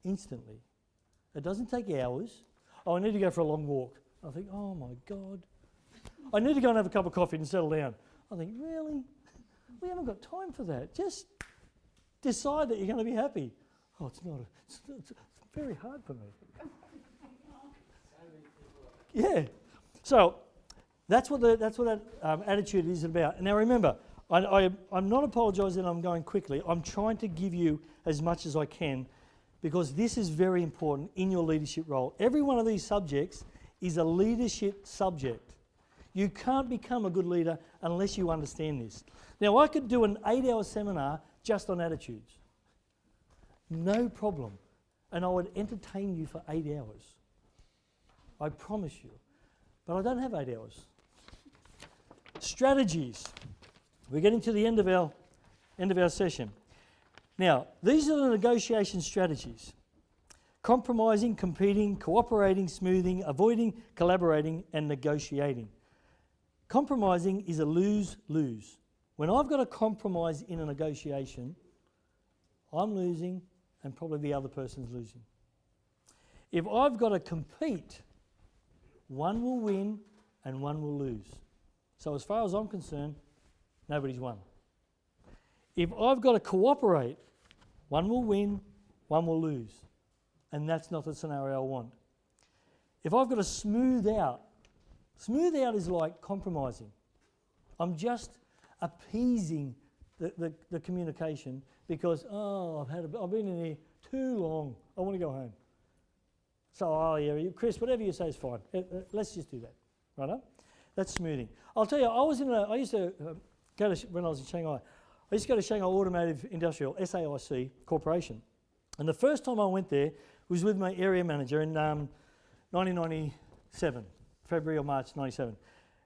Instantly. It doesn't take hours. Oh, I need to go for a long walk. I think, oh my God. I need to go and have a cup of coffee and settle down. I think, really? We haven't got time for that. Just decide that you're going to be happy. Oh, it's not. It's very hard for me. Yeah. So that's what that attitude is about. Now remember, I'm not apologising. I'm going quickly. I'm trying to give you as much as I can, because this is very important in your leadership role. Every one of these subjects is a leadership subject. You can't become a good leader unless you understand this. Now, I could do an 8-hour seminar just on attitudes. No problem. And I would entertain you for 8 hours. I promise you. But I don't have 8 hours. Strategies. We're getting to the end of our session. Now, these are the negotiation strategies. Compromising, competing, cooperating, smoothing, avoiding, collaborating, and negotiating. Compromising is a lose-lose. When I've got to compromise in a negotiation, I'm losing and probably the other person's losing. If I've got to compete, one will win and one will lose. So as far as I'm concerned, nobody's won. If I've got to cooperate, one will win, one will lose. And that's not the scenario I want. If I've got to smooth out is like compromising. I'm just appeasing the communication because, I've been in here too long. I want to go home. So, Chris, whatever you say is fine. Let's just do that, right? That's smoothing. I'll tell you, I used to go to, when I was in Shanghai, I used to go to Shanghai Automotive Industrial, SAIC Corporation. And the first time I went there was with my area manager in 1997, February or March 97.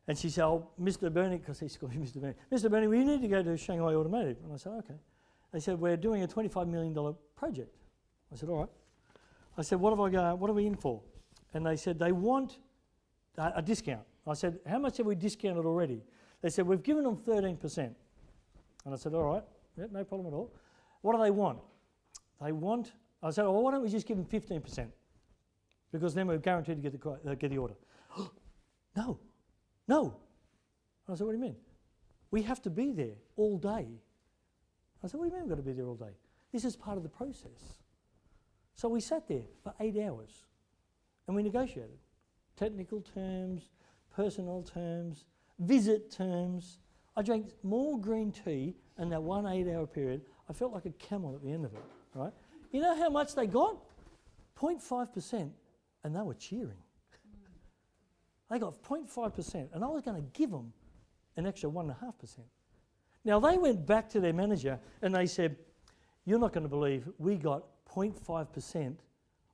And she said, Mr. Bernie, because he's called me Mr. Bernie, Mr. Bernie, we need to go to Shanghai Automotive. And I said, okay. They said, we're doing a $25 million project. I said, all right. I said, what are we in for? And they said, they want a discount. I said, how much have we discounted already? They said, we've given them 13%. And I said, all right, yeah, no problem at all. What do they want? I said, well, why don't we just give them 15%? Because then we're guaranteed to get the order. No. I said, what do you mean? We have to be there all day. I said, what do you mean we've got to be there all day? This is part of the process. So we sat there for 8 hours and we negotiated. Technical terms, personnel terms, visit terms. I drank more green tea in that 1 8-hour period. I felt like a camel at the end of it, right? You know how much they got? 0.5%, and they were cheering. They got 0.5%, and I was going to give them an extra 1.5%. Now, they went back to their manager and they said, you're not going to believe we got 0.5%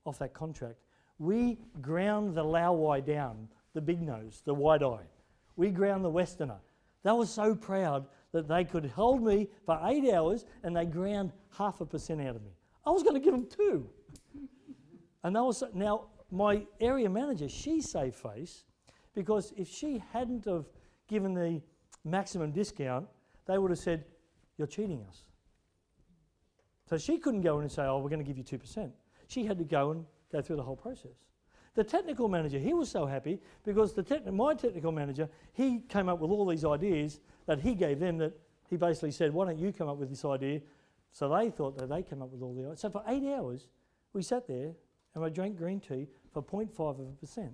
off that contract. We ground the Laowai down, the big nose, the wide eye. We ground the Westerner. They were so proud that they could hold me for 8 hours and they ground 0.5% out of me. I was going to give them 2. And they was, now, my area manager, she saved face because if she hadn't have given the maximum discount, they would have said, you're cheating us. So she couldn't go in and say, we're going to give you 2%. She had to go through the whole process. The technical manager, he was so happy because my technical manager, he came up with all these ideas that he gave them that he basically said, why don't you come up with this idea? So they thought that they came up with all the ideas. So for 8 hours, we sat there and I drank green tea for 0.5%.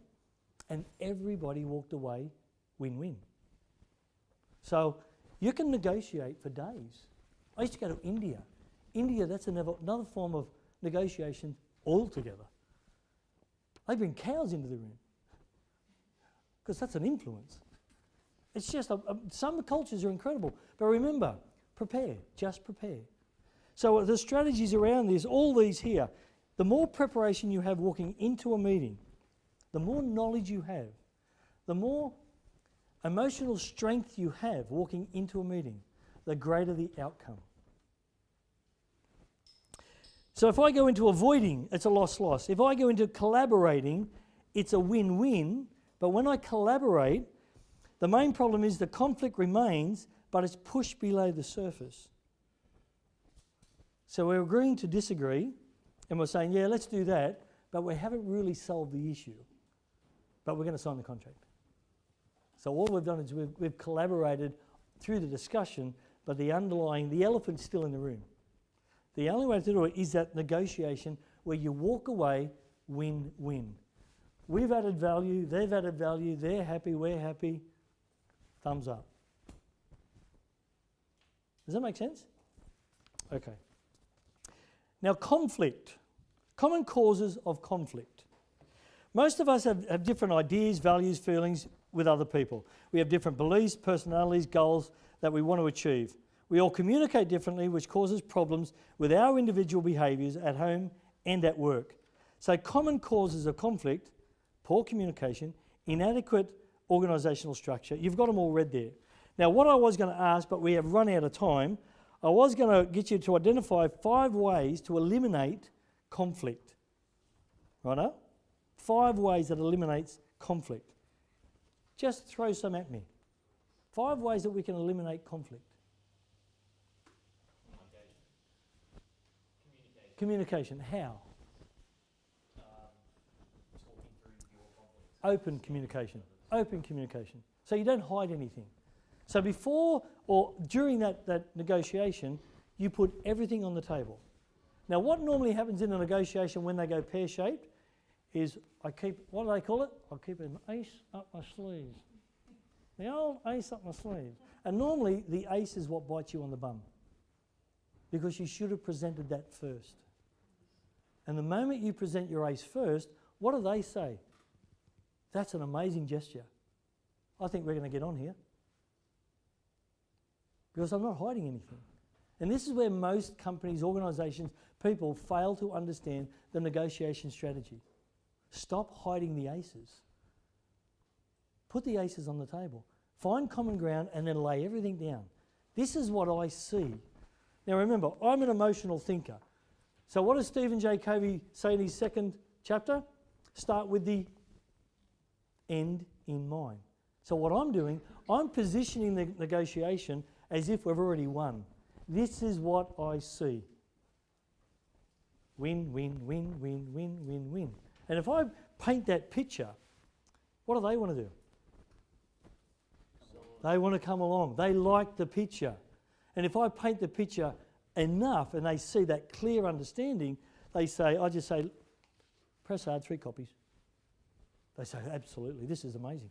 And everybody walked away win-win. So you can negotiate for days. I used to go to India. India, that's another form of negotiation altogether. They bring cows into the room because that's an influence. It's just, some cultures are incredible. But remember, prepare, just prepare. So the strategies around this, all these here, the more preparation you have walking into a meeting, the more knowledge you have, the more emotional strength you have walking into a meeting, the greater the outcome. So if I go into avoiding, it's a loss-loss. If I go into collaborating, it's a win-win. But when I collaborate, the main problem is the conflict remains, but it's pushed below the surface. So we're agreeing to disagree, and we're saying, yeah, let's do that, but we haven't really solved the issue. But we're going to sign the contract. So all we've done is we've collaborated through the discussion, but the elephant's still in the room. The only way to do it is that negotiation where you walk away win-win. We've added value, they've added value, they're happy, we're happy. Thumbs up. Does that make sense? Okay. Now, conflict. Common causes of conflict. Most of us have different ideas, values, feelings with other people. We have different beliefs, personalities, goals that we want to achieve. We all communicate differently, which causes problems with our individual behaviours at home and at work. So common causes of conflict, poor communication, inadequate organisational structure. You've got them all read there. Now, what I was going to ask, but we have run out of time, I was going to get you to identify 5 ways to eliminate conflict. Righto? 5 ways that eliminates conflict. Just throw some at me. 5 ways that we can eliminate conflict. Communication. How? Open communication. Open communication. So you don't hide anything. So before or during that negotiation, you put everything on the table. Now, what normally happens in a negotiation when they go pear-shaped is I keep, what do they call it? I keep an ace up my sleeve. The old ace up my sleeve. And normally the ace is what bites you on the bum, because you should have presented that first. And the moment you present your ace first, what do they say? That's an amazing gesture. I think we're going to get on here. Because I'm not hiding anything. And this is where most companies, organisations, people fail to understand the negotiation strategy. Stop hiding the aces. Put the aces on the table. Find common ground and then lay everything down. This is what I see. Now remember, I'm an emotional thinker. So what does Stephen J. Covey say in his second chapter? Start with the end in mind. So what I'm doing, I'm positioning the negotiation as if we've already won. This is what I see. Win, win, win, win, win, win, win. And if I paint that picture, what do they want to do? They want to come along. They like the picture. And if I paint the picture enough and they see that clear understanding, they say, I just say, press hard, 3 copies. They say, absolutely, this is amazing.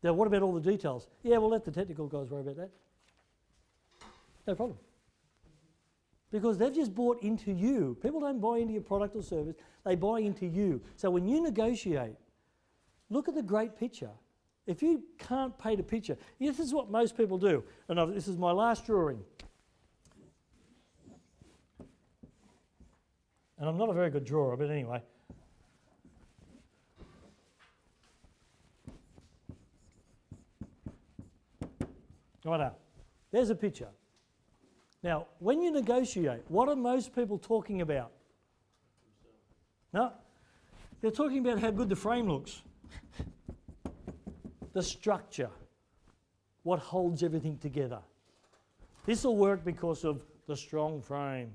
Now, what about all the details? Yeah, we'll let the technical guys worry about that. No problem. Because they've just bought into you. People don't buy into your product or service, they buy into you. So when you negotiate, look at the great picture. If you can't paint a picture, this is what most people do. And this is my last drawing. And I'm not a very good drawer, but anyway. Righto. There's a picture. Now, when you negotiate, what are most people talking about? No, they're talking about how good the frame looks. The structure. What holds everything together. This will work because of the strong frame,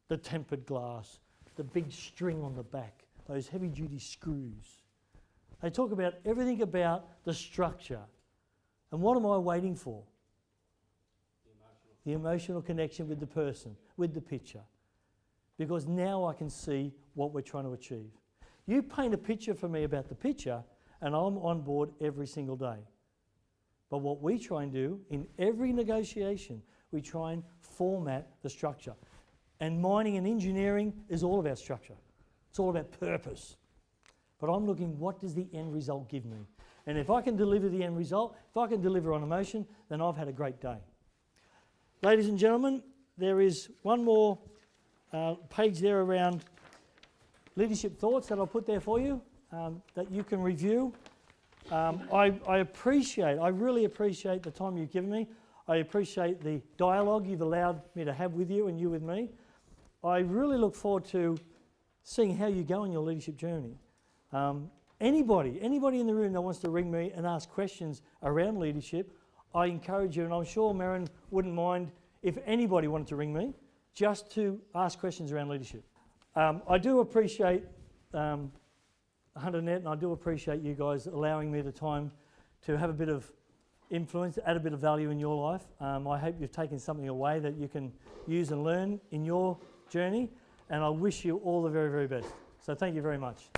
the tempered glass, the big string on the back, those heavy-duty screws. They talk about everything about the structure. And what am I waiting for? The emotional connection with the person, with the picture. Because now I can see what we're trying to achieve. You paint a picture for me about the picture, and I'm on board every single day. But what we try and do in every negotiation, we try and format the structure. And mining and engineering is all about structure. It's all about purpose. But I'm looking, what does the end result give me? And if I can deliver the end result, if I can deliver on emotion, then I've had a great day. Ladies and gentlemen, there is one more page there around leadership thoughts that I'll put there for you that you can review. I really appreciate the time you've given me. I appreciate the dialogue you've allowed me to have with you and you with me. I really look forward to seeing how you go on your leadership journey. Anybody in the room that wants to ring me and ask questions around leadership, I encourage you, and I'm sure Marin wouldn't mind if anybody wanted to ring me, just to ask questions around leadership. I do appreciate HunterNet, and I do appreciate you guys allowing me the time to have a bit of influence, add a bit of value in your life. I hope you've taken something away that you can use and learn in your journey, and I wish you all the very, very best. So thank you very much.